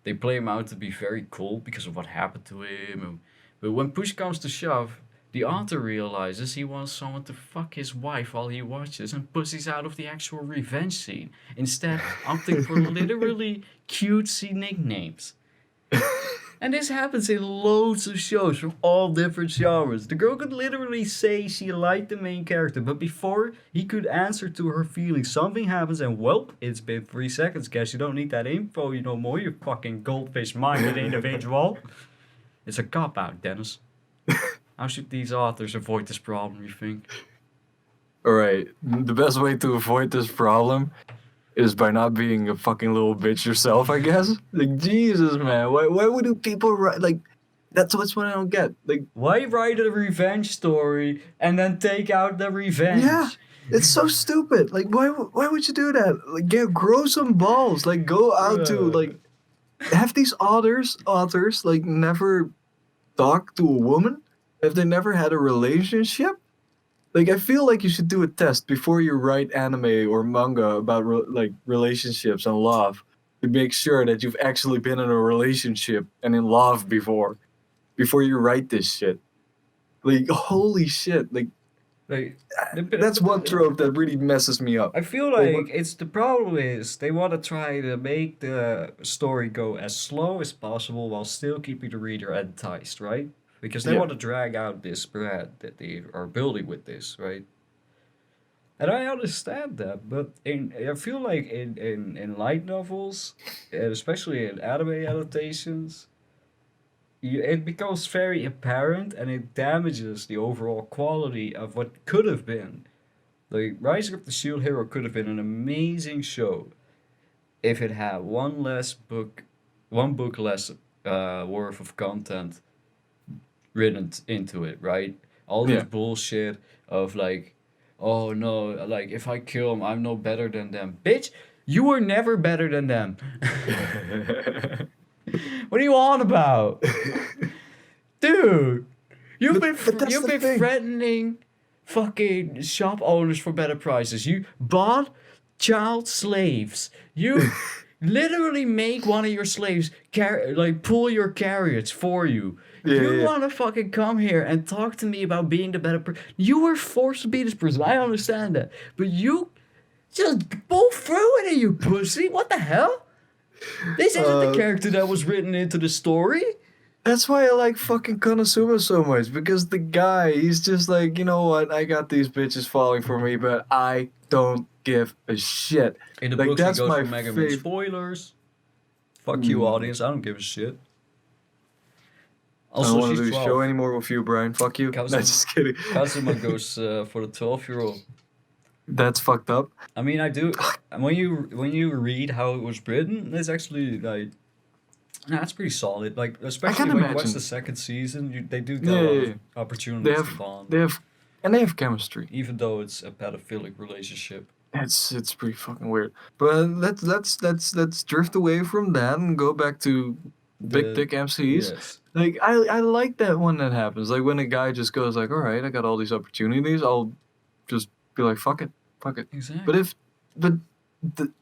They play him out to be very cool because of what happened to him. But when push comes to shove, the author realizes he wants someone to fuck his wife while he watches and pussies out of the actual revenge scene, instead opting for literally cutesy nicknames. And this happens in loads of shows from all different genres. The girl could literally say she liked the main character, but before he could answer to her feelings, something happens and, well, it's been 3 seconds, guess you don't need that info no more, you fucking goldfish-minded individual. It's a cop-out, Dennis. How should these authors avoid this problem, you think? All right, the best way to avoid this problem is by not being a fucking little bitch yourself, I guess. Like Jesus, man, why would do people write like? That's what's what I don't get. Like, Why write a revenge story and then take out the revenge? yeah, it's so stupid. Like, why would you do that? Like, grow some balls. Like, go out to like have these authors like never talk to a woman? Have they never had a relationship? Like, I feel like you should do a test before you write anime or manga about like relationships and love to make sure that you've actually been in a relationship and in love before you write this shit. Like, holy shit! Like, Like, that's one trope that really messes me up. I feel like it's the problem is they want to try to make the story go as slow as possible while still keeping the reader enticed, right? Because they Yeah. want to drag out this spread that they are building with this, right? And I understand that, but I feel like in light novels, and especially in anime adaptations, it becomes very apparent and it damages the overall quality of what could have been. Like Rising of the Shield Hero could have been an amazing show if it had one book less worth of content written into it, right? All this Yeah. bullshit of like, oh no, like if I kill them, I'm no better than them. Bitch, you were never better than them. What are you on about? Dude, But that's you've the been thing. threatening fucking shop owners for better prices. You bought child slaves. You literally make one of your slaves pull your carrots for you. Yeah, You yeah. want to fucking come here and talk to me about being the better person. You were forced to be this person. I understand that. But you just pull through it, you pussy. What the hell? This isn't the character that was written into the story. That's why I like fucking Konosuba so much, because the guy, he's just like, you know what, I got these bitches falling for me, but I don't give a shit. In the Like, books, he that's goes my for Mega Man. favorite. Spoilers. Fuck you, audience. I don't give a shit. I don't Also, want to she's do the 12. show anymore with you, Brian. Fuck you. No, Kazuma, just kidding. Kazuma goes for the 12-year-old. That's fucked up. I mean, I do. When you read how it was written, it's actually like, it's pretty solid. Like, especially can when you watch imagine. the second season, they do get Yeah, a lot yeah, of yeah. opportunities to bond, They have chemistry. even though it's a pedophilic relationship. It's pretty fucking weird. But let's drift away from that and go back to big dick MCs. Yes. Like, I like that when that happens. Like, when a guy just goes like, all right, I got all these opportunities, I'll just be like, fuck it. Exactly. But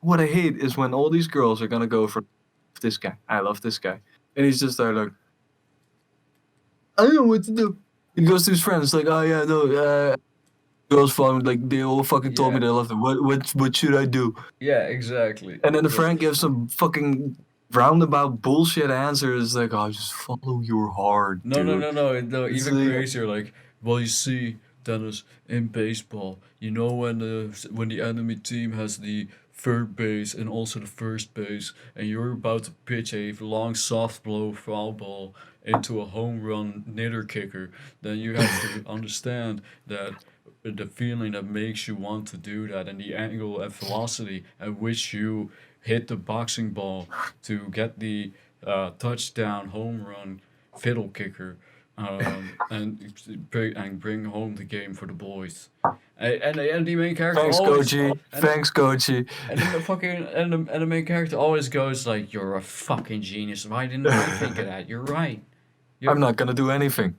what I hate is when all these girls are gonna go for this guy. I love this guy, and he's just there like, I don't know what to do. He goes to his friends like, oh yeah, no, girls follow me, like they all fucking told me Yeah. they loved him. What should I do? Yeah, exactly. And then the Yeah. friend gives some fucking roundabout bullshit answers like, oh, just follow your heart, No, dude. no. It's Even like- crazier. Like, well, you see, Dennis, in baseball, you know when the enemy team has the third base and also the first base, and you're about to pitch a long soft blow foul ball into a home run knitter kicker, then you have to understand that the feeling that makes you want to do that and the angle and velocity at which you hit the boxing ball to get the touchdown home run fiddle kicker and bring home the game for the boys. And the main character Thanks, always Goji. and, Thanks, Goji. and then the fucking and the main character always goes like, "You're a fucking genius. Why didn't I think of that? You're right." I'm not gonna do anything.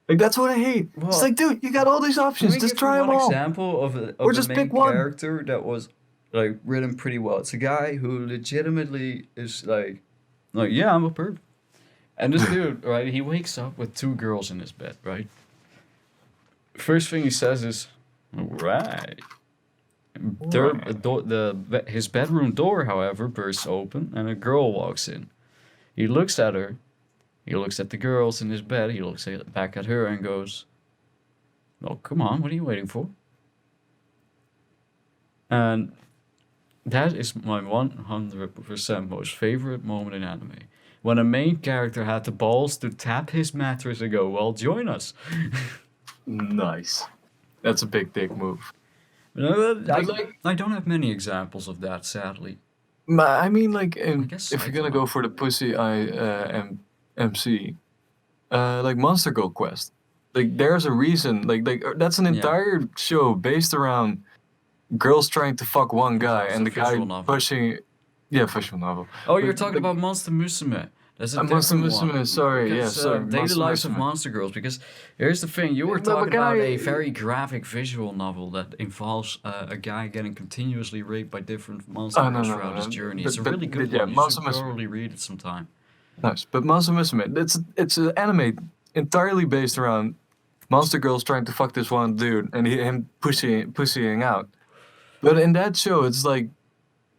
Like, that's what I hate. Well, it's like, dude, you got all these Let options. me Just give try you them one all. example of Or a just main pick one. character that was like written pretty well. It's a guy who legitimately is like yeah, I'm a perv. And this dude, right, he wakes up with two girls in his bed, right? First thing he says is, "All right." His bedroom door, however, bursts open and a girl walks in. He looks at her. He looks at the girls in his bed. He looks back at her and goes, "Oh, come on, what are you waiting for?" And that is my 100% most favorite moment in anime. when a main character had the balls to tap his mattress and go, "Well, join us." Nice. That's a big dick move. I, like- I don't have many examples of that, sadly. I mean, like, guess if you're gonna go for the pussy MC, like Monster Girl Quest, like there's a reason. Like that's an Yeah. entire show based around girls trying to fuck one guy it's and a the guy visual novel. pushing. Yeah, visual novel. Oh, you're But, talking like, about Monster Musume. That's a Monster different one. Musume, sorry, yeah, Because, sorry, Daily Monster Lives of Musume. Monster Girls. Because here's the thing: you were Yeah, but talking about guy- a very graphic visual novel that involves a guy getting continuously raped by different monster Oh, no, girls no, throughout no, his no. journey. But- It's a but- really good but yeah, one. You Monster should Musume. thoroughly read it sometime. Nice, but Monster Musume, it's an anime entirely based around monster girls trying to fuck this one dude and him pussying out. But in that show, it's like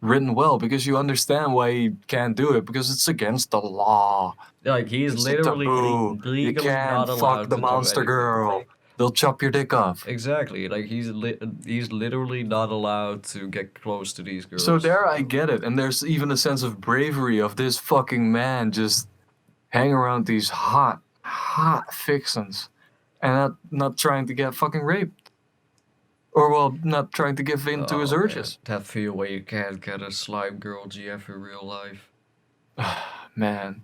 written well because you understand why he can't do it because it's against the law. Like he's It's a literally taboo. You legally can't not allowed fuck the to do monster anything. girl. They'll chop your dick off. Exactly. Like he's literally not allowed to get close to these girls. So there, I get it, and there's even a sense of bravery of this fucking man just hanging around these hot fixins, and not trying to get fucking raped, or well, not trying to give in to his Oh, man, urges. that feel where you can't get a slime girl GF in real life. Man,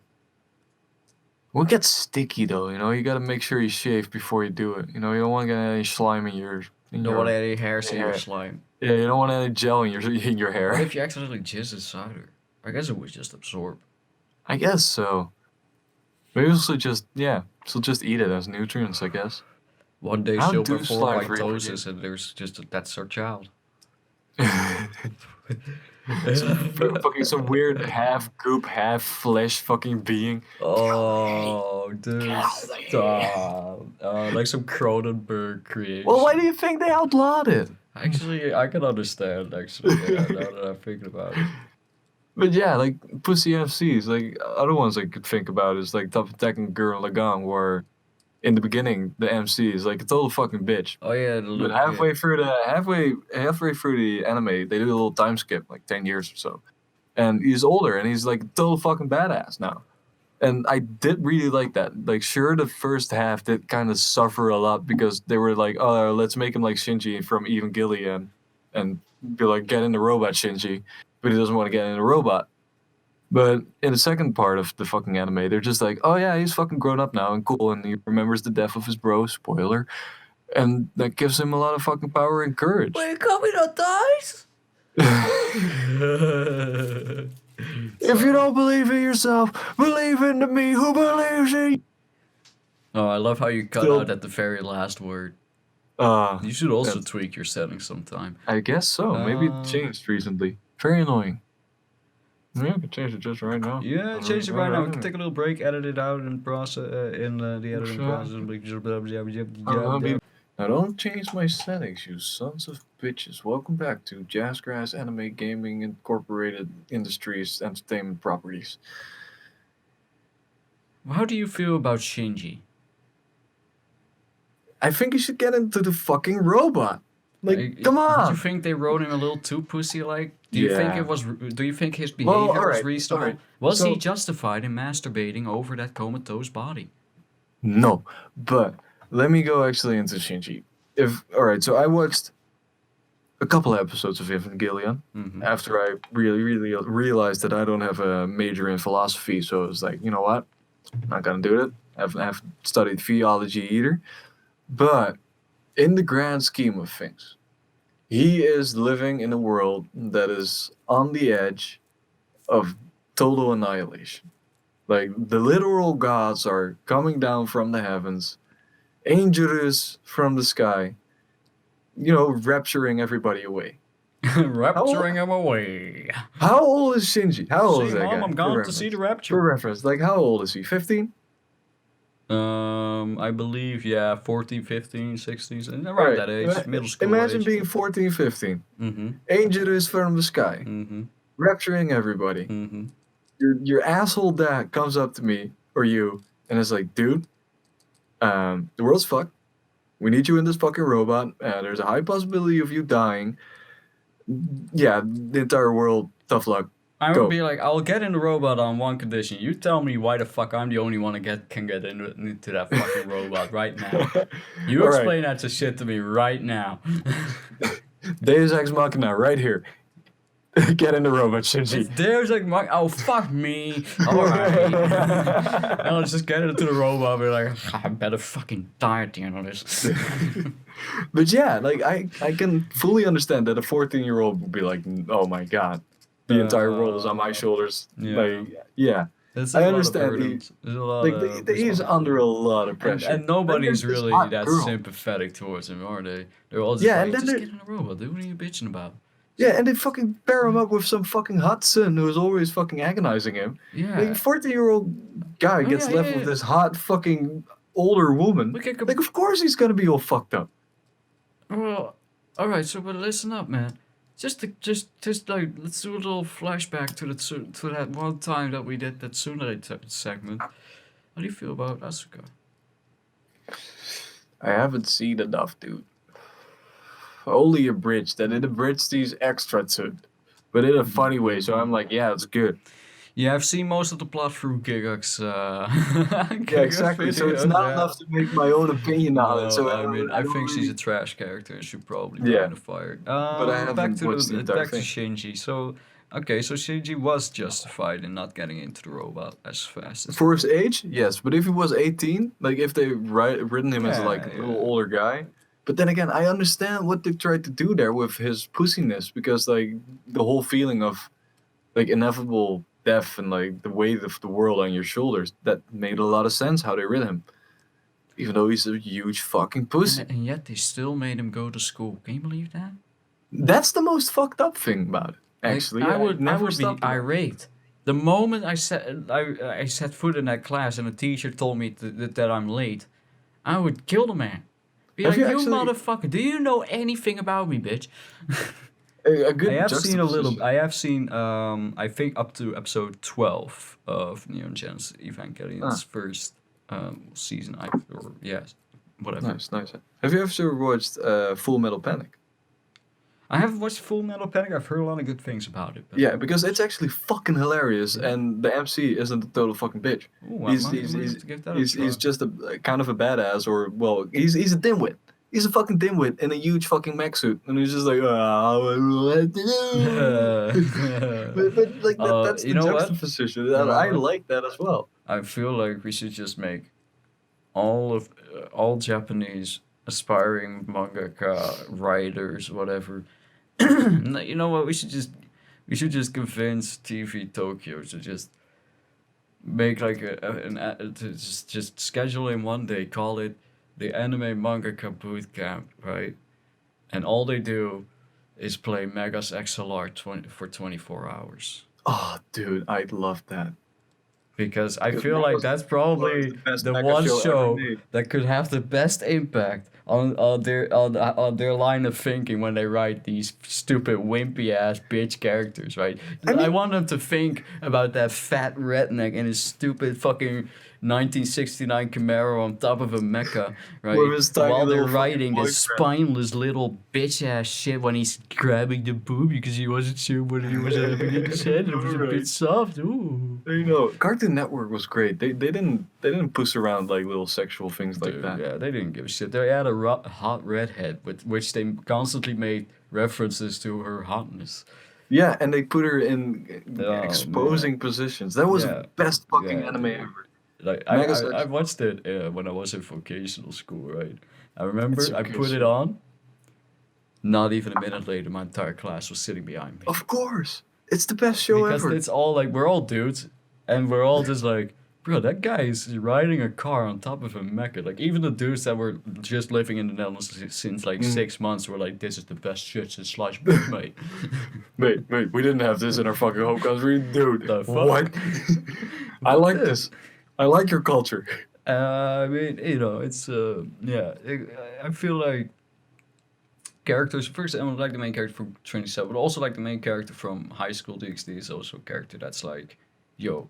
what gets sticky though? You know, you gotta make sure you shave before you do it. You know, you don't want to get any slime in your. You don't want any hairs in your slime. Yeah, you don't want any gel in your hair. What if you accidentally jizz inside her? I guess it would just absorb. I guess so. Maybe she'll just eat it as nutrients. I guess. One day How she'll do perform slime mitosis and there's just that's her child. some weird half goop, half flesh fucking being. Oh, dude, stop. Like some Cronenberg creation. Well, why do you think they outlawed it? Actually, I can understand, actually, yeah, now that I'm thinking about it. But yeah, like Pussy FCs, like other ones I could think about is like Top Attacking Girl Lagang, where in the beginning the MC is like a total fucking bitch. Oh, yeah, But halfway through the anime, they do a little time skip, like 10 years or so. And he's older and he's like a total fucking badass now. And I did really like that. Like, sure, the first half did kind of suffer a lot because they were like, oh, let's make him like Shinji from Evangelion and be like, get in the robot, Shinji. But he doesn't want to get in a robot. But in the second part of the fucking anime, they're just like, oh yeah, he's fucking grown up now and cool, and he remembers the death of his bro, spoiler. And that gives him a lot of fucking power and courage. Wait, Kamino dies? If you don't believe in yourself, believe in me who believes in you. Oh, I love how you cut Still- out at the very last word. Uh, You should also That's- tweak your settings sometime. I guess so. Maybe it changed recently. Very annoying. Yeah, I could change it just right now. Yeah, change it right now. We can take a little break, edit it out, and process in the editing process. Now don't change my settings, you sons of bitches. Welcome back to Jazzgrass Anime Gaming Incorporated Industries Entertainment Properties. How do you feel about Shinji? I think you should get into the fucking robot. Like, come Did on. you think they wrote him a little too pussy-like? Do you think Yeah. it was? Do you think his Well, behavior was alright, reasonable? alright. Was he So- justified in masturbating over that comatose body? No, but let me go actually into Shinji. Alright, so I watched a couple episodes of Evangelion Mm-hmm. after I really realized that I don't have a major in philosophy. So I was like, you know what? I'm not gonna do it. I haven't studied theology either. But in the grand scheme of things, he is living in a world that is on the edge of total annihilation. Like the literal gods are coming down from the heavens, angels from the sky, you know, rapturing everybody away. Rapturing him away. How old is Shinji? How old is See, that Mom, guy? I'm For gone to reference. see the For rapture. reference, like how old is he? 15? I believe, yeah, 14, 15, 16, and around Right. that age, middle school Imagine age. being 14, 15. Mm-hmm, Angels from the sky, mm-hmm, rapturing everybody. mm-hmm. Your asshole dad comes up to me or you and is like, dude, the world's fucked. We need you in this fucking robot. There's a high possibility of you dying. Yeah, the entire world, tough luck. I Go. would be like, I'll get in the robot on one condition. You tell me why the fuck I'm the only one that can get into that fucking robot right now. You All right. explain that shit to me right now. Deus Ex Machina, right here. Get in the robot, It's Shinji. There's like, oh fuck me. Alright. And I'll just get into the robot and be like, I better fucking die at the end of this. But yeah, like I can fully understand that a 14-year-old would be like, oh my god, the entire world is on my shoulders. Yeah. Like, yeah, There's I a lot of understand. burdens. There's a lot Like of he's under a lot of pressure. and nobody's there's this really hot that girl. sympathetic towards him, are they? They're all just Yeah, like, and then just there- get in a robot, dude. What are you bitching about? Yeah, and they fucking pair him up with some fucking hot son who is always fucking agonizing him. Yeah. Like, 14-year-old guy gets yeah, left yeah, with yeah. this hot fucking older woman. We could Like, of course he's gonna be all fucked up. Well, all right. So, but listen up, man. Just like let's do a little flashback to that one time that we did that Tsundere segment. How do you feel about Asuka? I haven't seen enough, dude. Only abridged, and it abridged these extra to, but in a funny way. So I'm like, yeah, it's good. Yeah, I've seen most of the plot through Gigax. Yeah, exactly. So it's not enough to make my own opinion on it. So I mean, I don't think she's really- a trash character and should probably be Yeah. fired. But I haven't back to watched the entire back to thing. Shinji. So, okay, so Shinji was justified in not getting into the robot as fast as. For his age, yes. But if he was 18, like if they written him as like a Yeah, little yeah. older guy. But then again, I understand what they tried to do there with his pussiness, because like the whole feeling of like inevitable death and like the weight of the world on your shoulders, that made a lot of sense how they rid him. Even though he's a huge fucking pussy. And yet they still made him go to school. Can you believe that? That's the most fucked up thing about it. Like, Actually, I would be stopped. irate. The moment I set foot in that class and the teacher told me that I'm late, I would kill the man. Be Have like, you you actually- motherfucker, do you know anything about me, bitch? A good I have seen a little. juxtaposition. I have seen. I think up to episode 12 of Neon Genesis Evangelion's first season. Whatever. Nice, nice. Have you ever watched Full Metal Panic? I haven't watched Full Metal Panic. I've heard a lot of good things about it. But Yeah, because it's actually fucking hilarious, and the MC isn't a total fucking bitch. Ooh, I He's might he's have to give that a he's, try. he's just a kind of a badass, or well, he's a dimwit. He's a fucking dimwit in a huge fucking mech suit, and he's just like, what to do? but like that's you the know what? juxtaposition. You know I what? like that as well. I feel like we should just make all Japanese aspiring mangaka writers, whatever. You know what? We should just convince TV Tokyo to just make like to just schedule in one day, call it the Anime Mangaka Boot Camp, right? And all they do is play Megas XLR for 24 hours. Oh, dude, I'd love that. Because I Because feel like Megas that's XLR probably is the best the mecha one show ever show made. that could have the best impact on their line of thinking when they write these stupid wimpy ass bitch characters, right? I mean- I want them to think about that fat redneck and his stupid fucking 1969 Camaro on top of a mecha, right? With his tiny While they're little fucking writing this boyfriend. spineless little bitch ass shit when he's grabbing the boob because he wasn't sure what he was having in his head. It was a Right. bit soft. Ooh. You know, Cartoon Network was great. They didn't push around like little sexual things like Dude, that. yeah, they didn't give a shit. They had a hot redhead with which they constantly made references to her hotness. Yeah, and they put her in Oh, exposing positions. That was Yeah. the best fucking Yeah, anime dude. ever. Like Megas I watched it when I was in vocational school, right? I remember It's I okay, put it so- on. Not even a minute later, my entire class was sitting behind me. Of course, it's the best show Because ever. it's all like we're all dudes, and we're all just like, bro, that guy is riding a car on top of a mecha. Like even the dudes that were just living in the Netherlands since like 6 months were like, this is the best shit since sliced bread, mate. Wait, we didn't have this in our fucking home country, dude. The fuck? What? I like this. I like your culture. I mean, you know, it's yeah. I feel like characters. First, I would like the main character from 27, but also like the main character from High School DxD is also a character that's like, yo,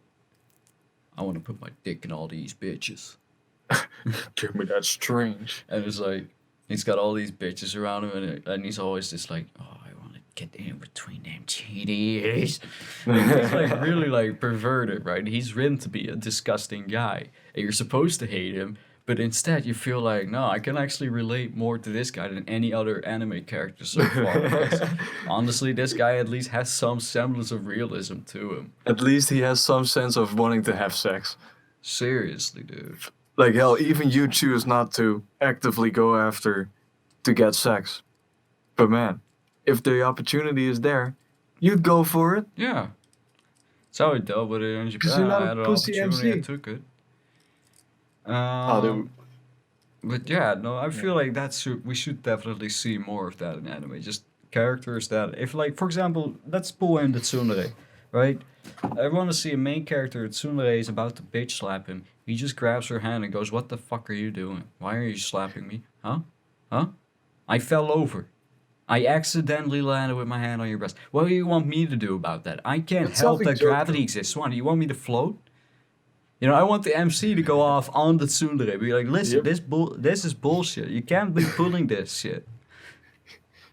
I want to put my dick in all these bitches, Give me that strange. and it's like he's got all these bitches around him, and he's always just like, oh, I want to get in between them titties. He's like really like perverted, right? He's written to be a disgusting guy, and you're supposed to hate him. But instead, you feel like, no, I can actually relate more to this guy than any other anime character so far. Because honestly, this guy at least has some semblance of realism to him. At least he has some sense of wanting to have sex. Seriously, dude. Like hell, even you choose not to actively go after to get sex. But man, if the opportunity is there, you'd go for it. Yeah. That's how I dealt with it in Because you're Japan. not I a had an pussy opportunity, I MC. took it. Oh, dude. But yeah, no, I feel like we should definitely see more of that in anime. Just characters that, if like, for example, let's pull in the Tsundere, right? I want to see a main character. Tsundere is about to bitch slap him. He just grabs her hand and goes, "What the fuck are you doing? Why are you slapping me? Huh? Huh? I fell over. I accidentally landed with my hand on your breast. What do you want me to do about that? I can't That's help that something gravity joke. exists. What, do you want me to float? You know, I want the MC to go off on the tsundere. Be like, listen, Yep. this is bullshit. You can't be pulling this shit.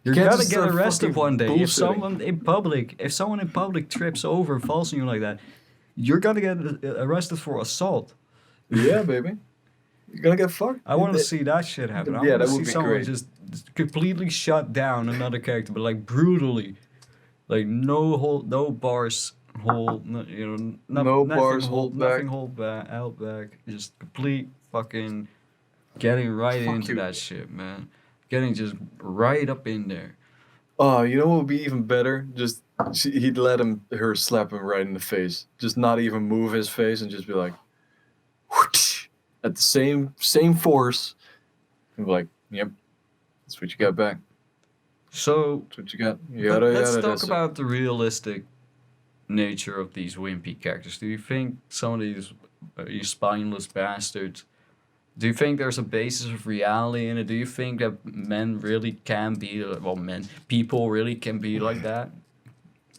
You're can't gonna just get start arrested fucking one day. If bullshitting. someone in public trips over and falls on you like that, you're gonna get arrested for assault. Yeah, baby. You're gonna get fucked. I want to see that shit happen. I Yeah, want to that would see be someone great. just completely shut down another character, but like brutally, like no bars hold, No nothing bars hold back. nothing hold back, held back. Just complete fucking getting right Fuck into you. that shit, man. Getting just right up in there. Oh, you know what would be even better? Just he'd let her slap him right in the face. Just not even move his face and just be like, whoosh, at the same force. And be like, yep, that's what you got back. So That's what you got. Yada let's yada. talk That's it. about the realistic nature of these wimpy characters. Do you think some of these spineless bastards? Do you think there's a basis of reality in it? Do you think that men really can be, people really can be like that?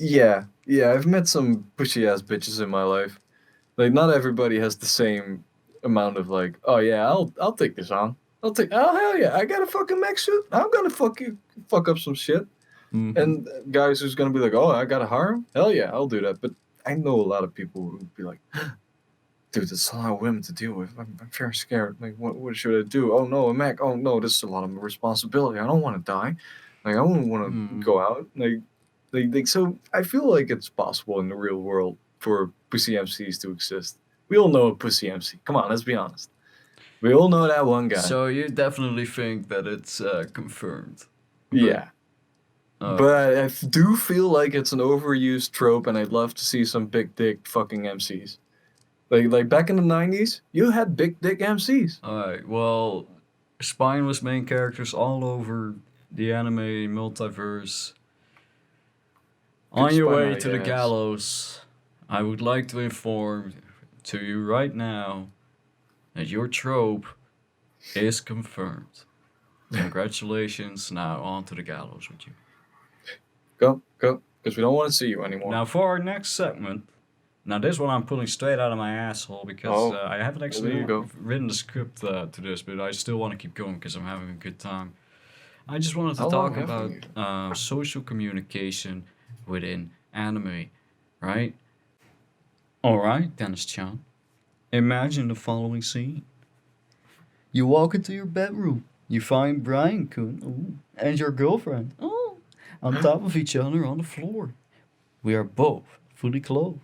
Yeah, I've met some pushy ass bitches in my life. Like, not everybody has the same amount of like, oh yeah, I'll take this on. Oh hell yeah, I got a fucking mech suit. I'm gonna fuck up some shit. Mhm. And guys who's gonna be like, oh, I got a harem. Hell yeah, I'll do that. But I know a lot of people who would be like, dude, there's a lot of women to deal with. I'm very scared. Like, what should I do? Oh no, a mech. Oh no, this is a lot of responsibility. I don't want to die. Like, I don't want to go out. So I feel like it's possible in the real world for pussy MCs to exist. We all know a pussy MC. Come on, let's be honest. We all know that one guy. So you definitely think that it's confirmed. Yeah. Uh, But I do feel like it's an overused trope, and I'd love to see some big dick fucking MCs. Like back in the 90s, you had big dick MCs. Alright, well, spineless main characters all over the anime multiverse. On your way to the gallows, I would like to inform to you right now that your trope is confirmed. Congratulations, now on to the gallows with you. Go, because we don't want to see you anymore. Now for our next segment, now this one I'm pulling straight out of my asshole because I haven't actually there you go. written the script to this, but I still want to keep going because I'm having a good time. I just wanted to How long talk haven't about social communication within anime, right? Alright, Dennis-chan. Imagine the following scene. You walk into your bedroom. You find Brian-kun and your girlfriend on top of each other on the floor. We are both fully clothed.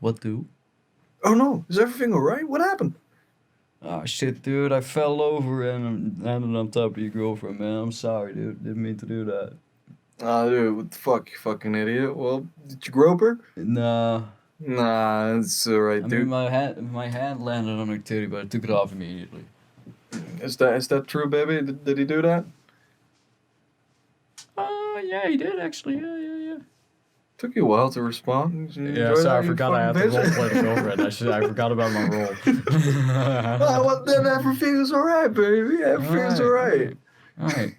What do? Oh no, is everything alright? What happened? Ah, shit, dude, I fell over and landed on top of your girlfriend, man. I'm sorry, dude. Didn't mean to do that. Ah, dude, what the fuck, you fucking idiot. Well, did you grope her? Nah. Nah, it's alright, I dude. mean, my hand landed on her titty, but I took it off immediately. Is that true, baby? Did he do that? Yeah, he did actually. Yeah. Took you a while to respond. Did you Yeah, enjoy sorry, I that, you forgot I had fucking to bitch? roleplay the girlfriend. I forgot about my role. Well, then everything is alright, baby. Everything is alright. Alright.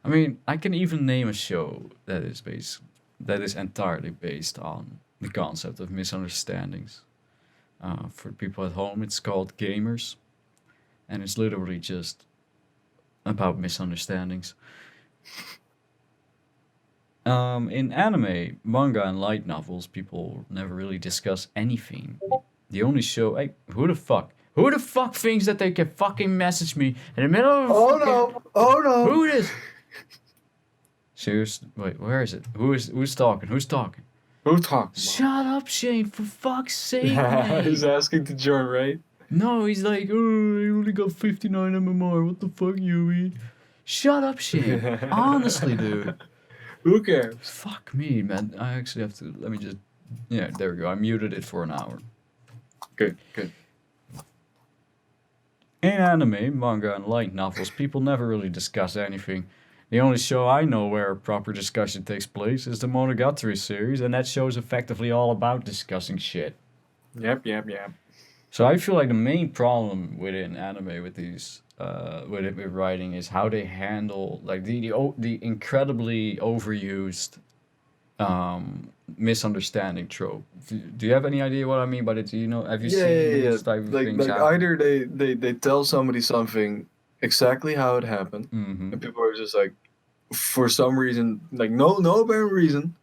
I mean, I can even name a show that is entirely based on the concept of misunderstandings. For people at home, it's called Gamers, and it's literally just about misunderstandings. In anime, manga, and light novels, people never really discuss anything. They only show, hey, who the fuck? Who the fuck thinks that they can fucking message me in the middle of a Oh fucking... no! Oh no! Who is... Seriously, wait, where is it? Who's talking? Who's talking? Who talking Shut up, Shane, for fuck's sake, about? He's mate. asking to join, right? No, he's like, oh, I only got 59 MMR. What the fuck, Yui? Shut up, Shane. Honestly, dude. Who cares? Fuck me, man. I actually have to. Let me just. Yeah, there we go. I muted it for an hour. Good, good. In anime, manga, and light novels, people never really discuss anything. The only show I know where a proper discussion takes place is the Monogatari series, and that show is effectively all about discussing shit. Yep. So I feel like the main problem within anime with these with writing is how they handle like the incredibly overused misunderstanding trope. Do you have any idea what I mean by it? Do you know? Have you Yeah, seen yeah, yeah. these type of Like, things like happen? either they tell somebody something exactly how it happened, Mm-hmm. and people are just like, for some reason, like no apparent reason,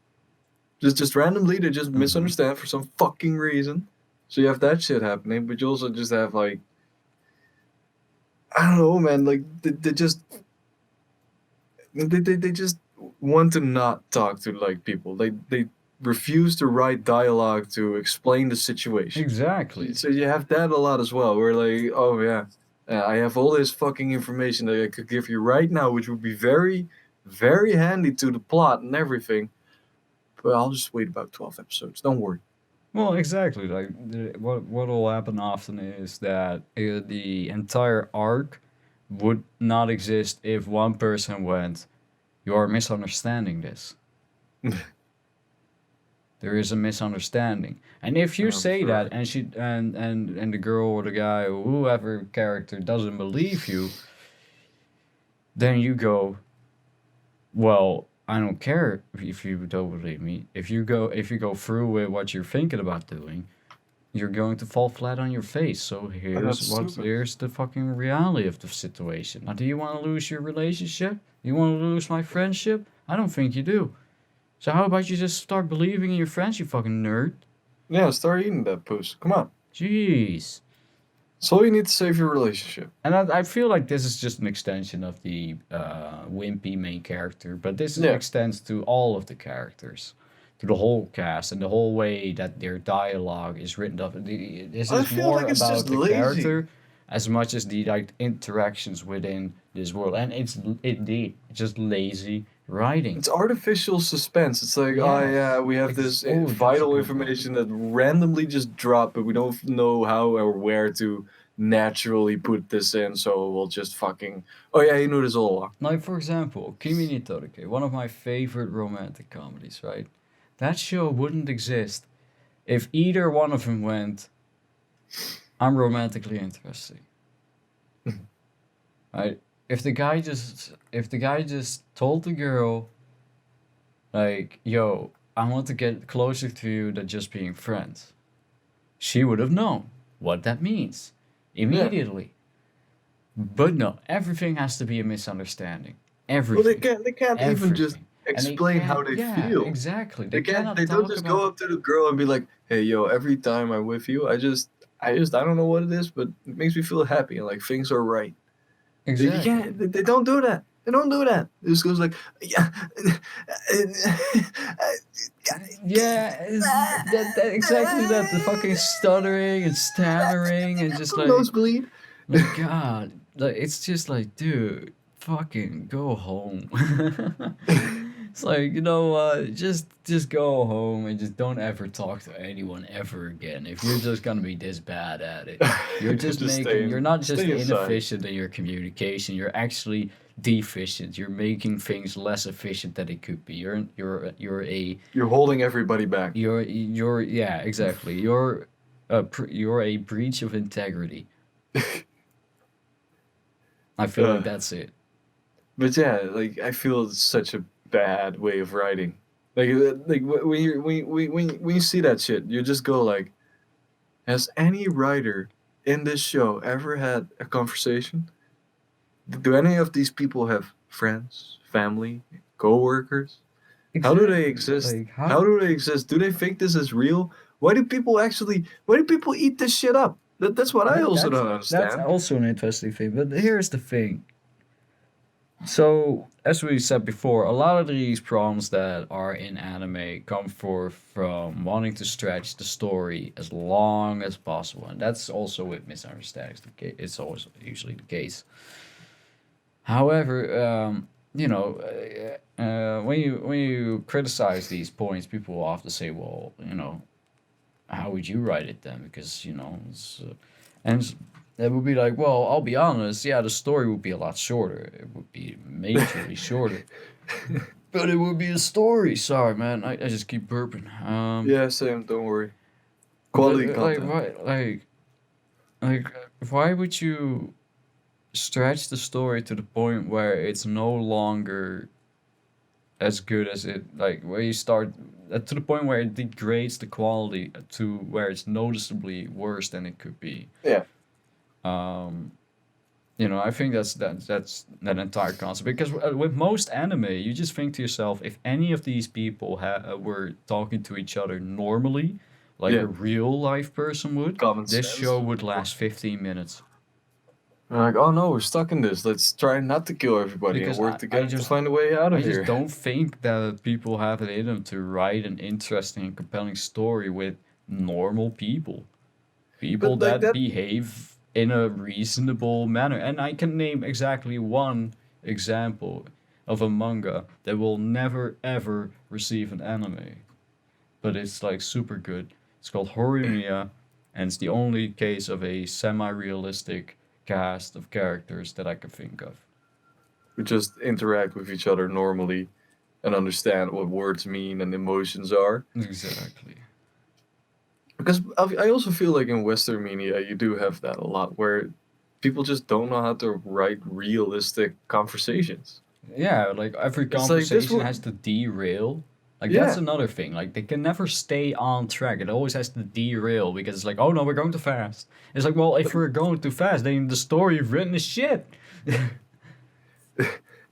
just randomly they just Mm-hmm. misunderstand for some fucking reason. So you have that shit happening, but you also just have like, I don't know, man. Like they just want to not talk to like people. They refuse to write dialogue to explain the situation. Exactly. So you have that a lot as well. Where like, oh yeah, I have all this fucking information that I could give you right now, which would be very, very handy to the plot and everything. But I'll just wait about 12 episodes. Don't worry. Well, exactly. Like what will happen often is that the entire arc would not exist if one person went, "You are misunderstanding this. There is a misunderstanding." And if you I'm say that sure. and she and the girl or the guy or whoever character doesn't believe you, then you go, "Well, I don't care if you don't believe me. If you go through with what you're thinking about doing, you're going to fall flat on your face. So And that's stupid. here's the fucking reality of the situation. Now, do you want to lose your relationship? Do you want to lose my friendship? I don't think you do. So how about you just start believing in your friends, you fucking nerd? Yeah, start eating that puss. Come on. Jeez. That's all you need to save your relationship. And I feel like this is just an extension of the wimpy main character, but this Yeah. extends to all of the characters, to the whole cast, and the whole way that their dialogue is written up. This I is feel more like it's just about the lazy. character as much as the like interactions within this world, and it's indeed just lazy writing. It's artificial suspense. It's like, oh yeah, Yes. we have this Oh, that's a vital good one. information that randomly just dropped, but we don't know how or where to naturally put this in, so we'll just fucking. Oh yeah, you knew this all along. Like, for example, Kimi ni Torike, one of my favorite romantic comedies, right? That show wouldn't exist if either one of them went, I'm romantically interested. Right? If the guy just told the girl, like, yo, I want to get closer to you than just being friends, she would have known what that means Yeah. immediately. But no, everything has to be a misunderstanding. Well, they Everything. can't. They can't even just Everything. And they explain how can't, they yeah, feel. exactly. They They can't. They cannot don't talk just about, go up to the girl and be like, "Hey, yo, every time I'm with you, I don't know what it is, but it makes me feel happy and like things are right." You exactly. can't. They don't do that. They don't do that. It just goes like, yeah. Yeah, exactly that. The fucking stuttering and stammering and just Nosebleed. like God, like it's just like, dude, fucking go home. It's like, you know what? Just go home and just don't ever talk to anyone ever again. If you're just gonna be this bad at it, you're not just Stay inside. inefficient in your communication. You're actually deficient. You're making things less efficient than it could be. You're holding everybody back. You're yeah, exactly. You're a breach of integrity. I feel like Uh, that's it. but yeah, like I feel it's such a bad way of writing. Like when you see that shit, you just go like, has any writer in this show ever had a conversation? Do any of these people have friends, family, co-workers? How do they Exactly. exist? Like How how? do they exist? Do they think this is real? Why do people eat this shit up? That's what I also don't That's understand. also an interesting thing. But here's the thing. So, as we said before, a lot of these problems that are in anime come from wanting to stretch the story as long as possible, and that's also with misunderstandings. It's always usually the case. However, when you criticize these points, people will often say, "Well, how would you write it then?" Because and it would be like, well, I'll be honest, yeah, the story would be a lot shorter. It would be majorly shorter, but it would be a story. Sorry, man, I just keep burping. Yeah, Sam, don't worry. But Quality content. like, why would you stretch the story to the point where it's no longer as good as it like where you start to the point where it degrades the quality to where it's noticeably worse than it could be. Yeah. um I think that's that entire concept, because with most anime you just think to yourself, if any of these people were talking to each other normally like Yeah. a real life person would, Common this sense. show would last 15 minutes. They're like, oh no, we're stuck in this. Let's try not to kill everybody and Because work together to find a way out I of just here. don't think that people have it in them to write an interesting and compelling story with normal people. People But like that that, behave in a reasonable manner. And I can name exactly one example of a manga that will never ever receive an anime. But it's like super good. It's called Horimiya, and it's the only case of a semi realistic cast of characters that I can think of. we just interact with each other normally and understand what words mean and emotions are. Exactly. Because I also feel like in Western media, you do have that a lot where people just don't know how to write realistic conversations. Yeah, like every It's like this conversation has one, to derail. Like that's yeah. another thing. Like they can never stay on track. It always has to derail because it's like, oh no, we're going too fast. It's like, well, if we're going too fast, then the story you've written is shit.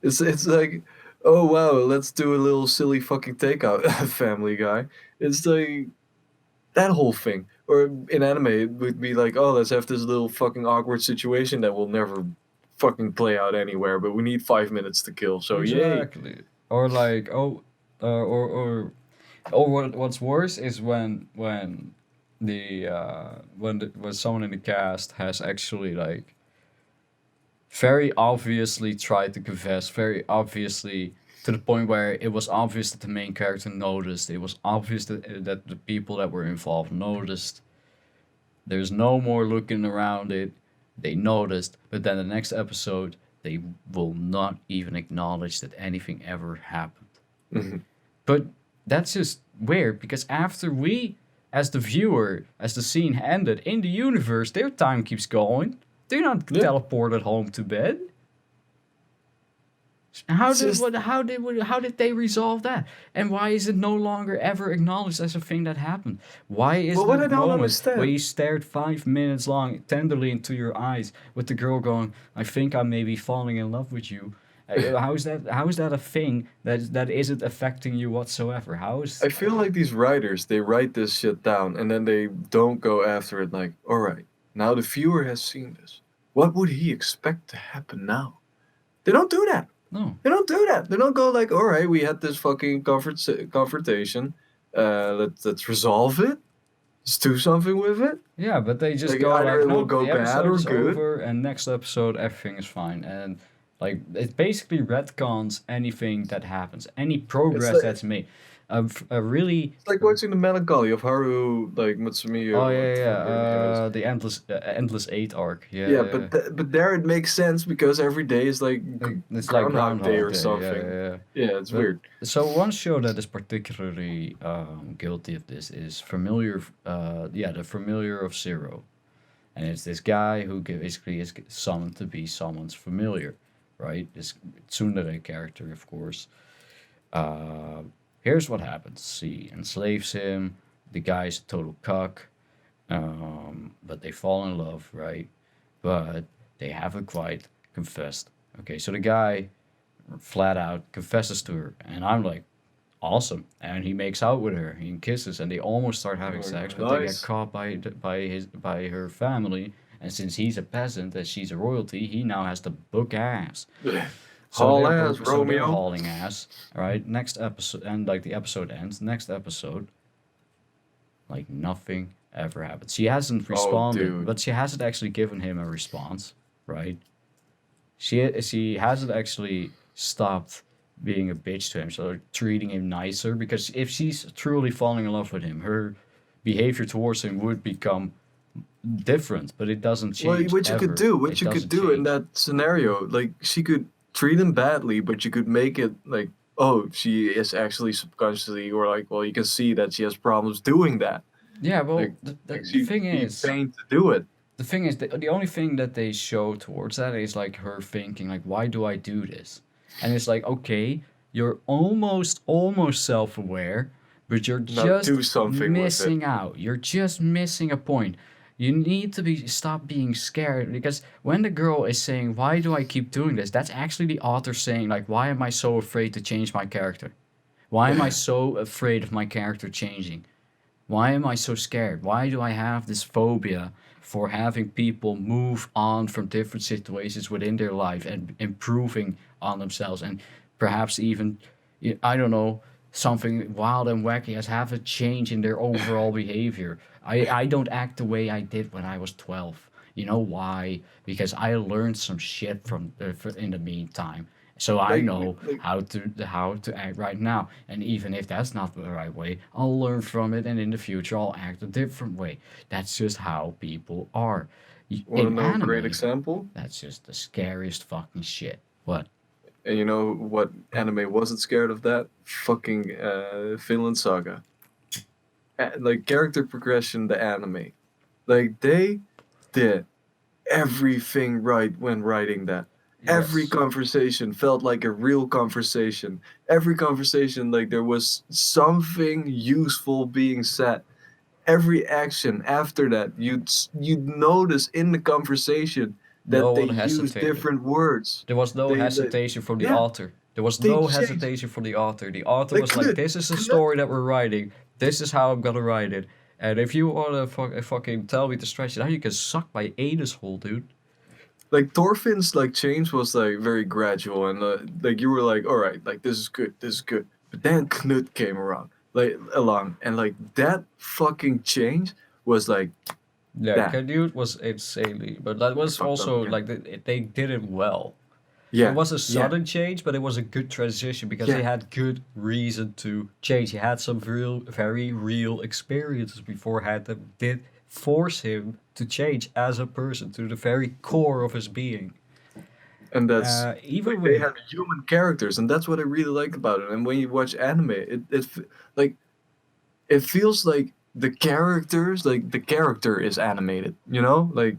It's like, oh wow, let's do a little silly fucking takeout, Family Guy. It's like that whole thing. Or in anime, it would be like, oh, let's have this little fucking awkward situation that will never fucking play out anywhere, but we need 5 minutes to kill, so yay. Exactly. Or like, or what's worse is when someone in the cast has actually like very obviously tried to confess, very obviously to the point where it was obvious that the main character noticed. It was obvious that the people that were involved noticed. There's no more looking around it. They noticed, but then the next episode, they will not even acknowledge that anything ever happened. Mhm. But that's just weird because after we, as the viewer, as the scene ended in the universe, their time keeps going. They're not Yeah. teleported home to bed. It's just How did they resolve that? And why is it no longer ever acknowledged as a thing that happened? Why is well, what the I don't moment where understand. you stared 5 minutes long tenderly into your eyes with the girl going, "I think I may be falling in love with you"? How is that? How is that a thing that isn't affecting you whatsoever? How is I feel like these writers, they write this shit down and then they don't go after it like, all right, now the viewer has seen this. What would he expect to happen now? They don't do that. no? They don't do that. They don't go like, all right, we had this fucking confrontation. Let's resolve it. Let's do something with it. Yeah, but they just Like go either like, it will nope, go the bad episode or is good. over, and next episode everything is fine. And like it basically retcons anything that happens, any It's progress like that's made. A really, it's like watching the melancholy of Haru, like Matsumiya, oh or what yeah, the yeah, fuck her name is. the endless eight arc. Yeah, Yeah, yeah. but but there it makes sense because every day is like It's like Groundhog Day Groundhog or Day. Yeah, something. yeah, yeah. Yeah, it's But weird. so one show that is particularly guilty of this is Familiar. Yeah, the Familiar of Zero. And it's this guy who basically is summoned to be someone's familiar, right? This Tsundere character, of course. Uh, Here's what happens: he enslaves him. The guy's a total cuck, but they fall in love, right? But they haven't quite confessed. Okay, so the guy flat out confesses to her, and I'm like, Awesome. And he makes out with her. He kisses, and they almost start having Oh, sex, but they get nice. caught by her family. And since he's a peasant and she's a royalty, he now has to book ass. Haul ass, So they're Romeo. hauling ass. All right. Next episode, and like the episode ends. Next episode, like nothing ever happens. She hasn't Oh, responded, dude. but she hasn't actually given him a response, right? She hasn't actually stopped being a bitch to him, so treating him nicer. Because if she's truly falling in love with him, her behavior towards him would become different. But it doesn't Well, change what you could ever. do, what It you could doesn't do in change. that scenario, like she could treat him badly, but you could make it like, oh, she is actually subconsciously, or like, well, you can see that she has problems doing that. Yeah. Well, Like, the she'd thing be is, pained to do it. the only thing that they show towards that is like her thinking like, why do I do this? And it's like, okay, you're almost self-aware, but you're Now do just something with it. missing out. You're just missing a point. You need to be stop being scared, because when the girl is saying, why do I keep doing this, that's actually the author saying like, why am I so afraid to change my character? Why am I so afraid of my character changing? Why am I so scared? Why do I have this phobia for having people move on from different situations within their life and improving on themselves, and perhaps even, I don't know, something wild and wacky has have a change in their overall behavior. I don't act the way I did when I was 12. You know why? Because I learned some shit from in the meantime. So I Like, know like, how to act right now. And even if that's not the right way, I'll learn from it, and in the future I'll act a different way. That's just how people are. want to In know a great anime, example? that's just the scariest fucking shit. What? And you know what anime wasn't scared of that? Fucking Finland Saga. Like character progression, the anime. Like they did everything right when writing that. Every Yes. conversation felt like a real conversation. Every conversation, like there was something useful being said. Every action after that, you'd notice in the conversation No that they one use hesitated. different words. There was no They hesitation from the yeah, author. There was they no changed. hesitation from the author. The author Like was like, Knut, "This is the Knut, story that we're writing. This is how I'm gonna write it. And if you wanna fucking tell me to stretch it out, you can suck my anus hole, dude." like Thorfinn's like change was like very gradual, and like you were like, all right, like this is good. But then Knut came around, like along, and like that fucking change was like Yeah, that. Canute was insanely, but that I was fucked up also again. like they did it well. It Yeah, was a yeah, sudden change, but it was a good transition because they yeah. had good reason to change. He had some very real experiences beforehand that did force him to change as a person to the very core of his being. And that's Even like they with have human characters, and that's what I really like about it. And when you watch anime, like it feels like the character is animated. You know, like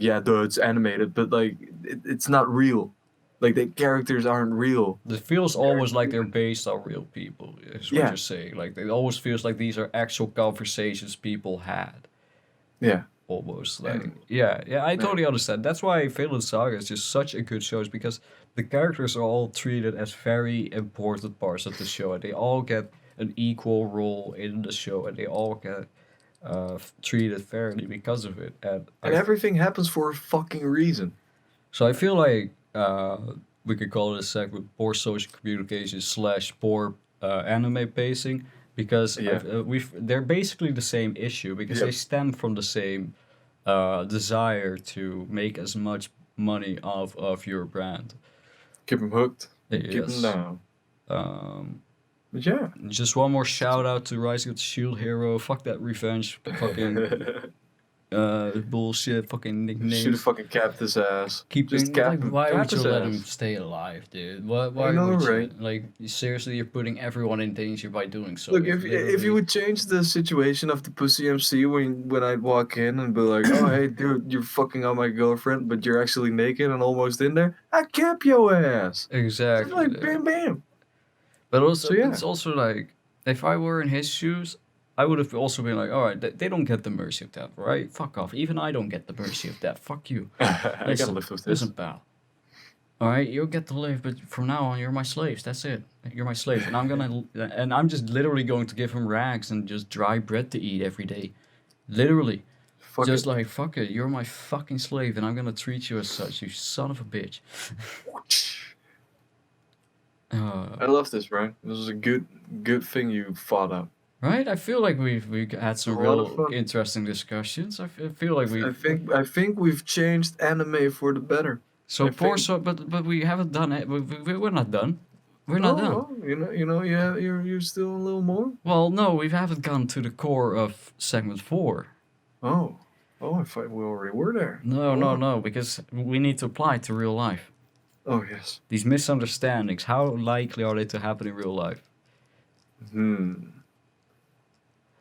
yeah, duh, it's animated, but like it's not real. Like the characters aren't real. it feels They're almost like they're human. based on real people, is what Yeah, you're saying. Like it always feels like these are actual conversations people had. yeah, Almost like, and yeah, I man, totally understand. That's why Finland Saga is just such a good show, is because the characters are all treated as very important parts of the show, and they all get an equal role in the show, and they all get treated fairly because of it. and everything happens for a fucking reason. So I feel like we could call it a segment poor social communication slash poor anime pacing, because Yeah, they're basically the same issue, because they yep. stem from the same desire to make as much money off of your brand. Keep them hooked, keep them Yes. down. Um, But yeah. just one more shout out to Rising of the Shield Hero. Fuck that revenge fucking bullshit fucking Should have nicknames. fucking capped his ass. Just Keeping like, why cap would you his let him ass. stay alive, dude? I Why know, would you? right? Like, seriously, you're putting everyone in danger by doing so. Look, If if you literally, would change the situation of the pussy MC when I'd walk in and be like, oh hey dude, you're fucking on my girlfriend, but you're actually naked and almost in there, I'd cap your ass. Just exactly, like dude. bam bam. But So also, yeah. it's also like, if I were in his shoes, I would have also been like, all right, they don't get the mercy of death, right? Fuck off. Even I don't get the mercy of death. Fuck you. I gotta Listen, live with this. listen, pal. All right, you'll get to live, but from now on, you're my slaves. That's it. You're my slave, and I'm just literally going to give him rags and just dry bread to eat every day. Literally, Fuck just it. like fuck it. You're my fucking slave, and I'm gonna treat you as such. You son of a bitch. I love this, Brian. This was a good thing you thought up. Right? I feel like we had some A lot of real fun. interesting discussions. I feel like we. I think we've changed anime for the better. So I poor think- so, but we haven't done it. We're not done. We're not done. Oh, yeah, you're still a little more. Well, no, we haven't gone to the core of segment 4. Oh, I thought we already were there. No, because we need to apply it to real life. Oh yes. These misunderstandings, how likely are they to happen in real life?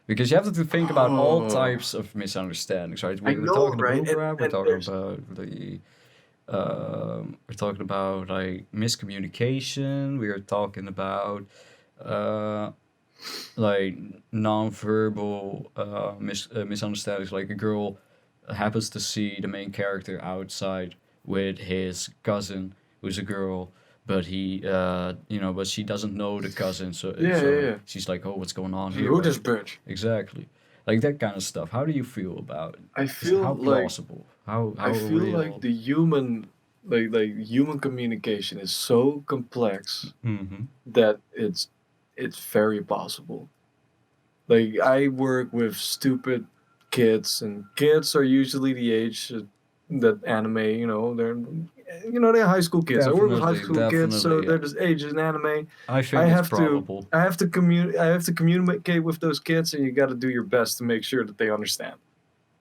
Because you have to think about all types of misunderstandings, right? I We're know, talking right? about grab, we're And talking there's- about we're talking about like miscommunication. We are talking about like non-verbal misunderstandings. Like a girl happens to see the main character outside with his cousin, who's a girl, but he, but she doesn't know the cousin. So, Yeah. she's like, "Oh, what's going on here?" Who this bitch? Exactly, like that kind of stuff. How do you feel about it? I feel How like plausible? How I feel real? like the human human communication is so complex Mm-hmm. that it's very possible. Like I work with stupid kids, and kids are usually the age that anime. They're high school kids. I work with high Definitely, school kids, so definitely, they're yeah. this age in anime. I think I it's have probable. to I have to communicate with those kids, and you got to do your best to make sure that they understand.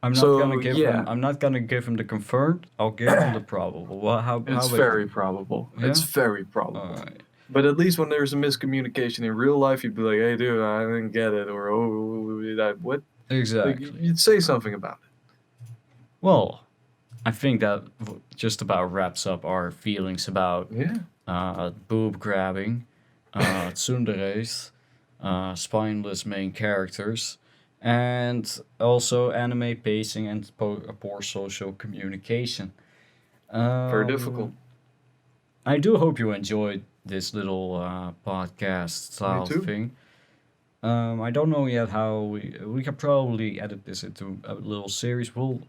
I'm not So, gonna give yeah. him. I'm not gonna give him the confirmed. I'll give him the probable. Well, how It's about very probable. It's Yeah? very probable. All right. But at least when there's a miscommunication in real life, you'd be like, "Hey, dude, I didn't get it," or "Oh, what?" Like, Exactly. you'd say something about it. Well, I think that just about wraps up our feelings about Yeah. boob grabbing, tsunderes, spineless main characters, and also anime pacing and poor social communication. Very difficult. I do hope you enjoyed this little podcast style too. thing. I don't know yet how we could probably edit this into a little series. We'll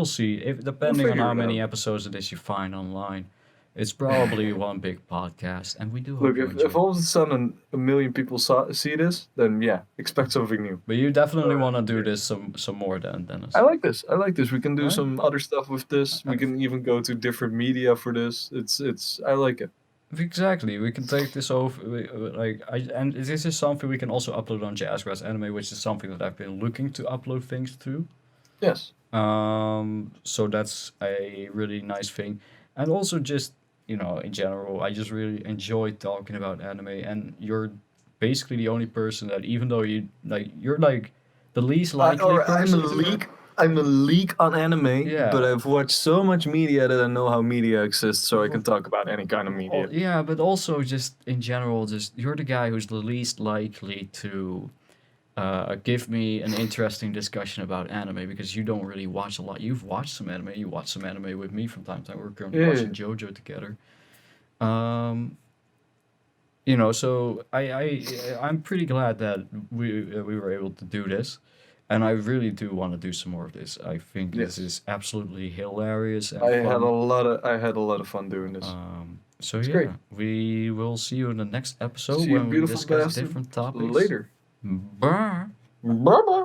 see. If depending on figure how it many out. episodes it is you find online, it's probably one big podcast, and we do hope Look, you if enjoy. all of a sudden a million people see this, then yeah, expect something new. But you definitely want to do this some more than Dennis. I like this. We can do Right? some other stuff with this. We can even go to different media for this. I like it. Exactly. We can take this over. And this is something we can also upload on Jazzgrass Anime, which is something that I've been looking to upload things to. Yes. So that's a really nice thing, and also just in general, I just really enjoy talking about anime, and you're basically the only person that, even though you're like the least likely person. I'm a leak on anime, Yeah. but I've watched so much media that I know how media exists, so I can talk about any kind of media. Yeah, but also just in general, just you're the guy who's the least likely to give me an interesting discussion about anime, because you don't really watch a lot. You've watched some anime. You watch some anime with me from time to time. We're currently Yeah. watching JoJo together. So I'm pretty glad that we were able to do this, and I really do want to do some more of this. I think this Yes. is absolutely hilarious and I fun. had a lot of fun doing this. So It's yeah, great. we will see you in the next episode See you, when we beautiful discuss bastard. different topics. Later. Bye. Bye bye.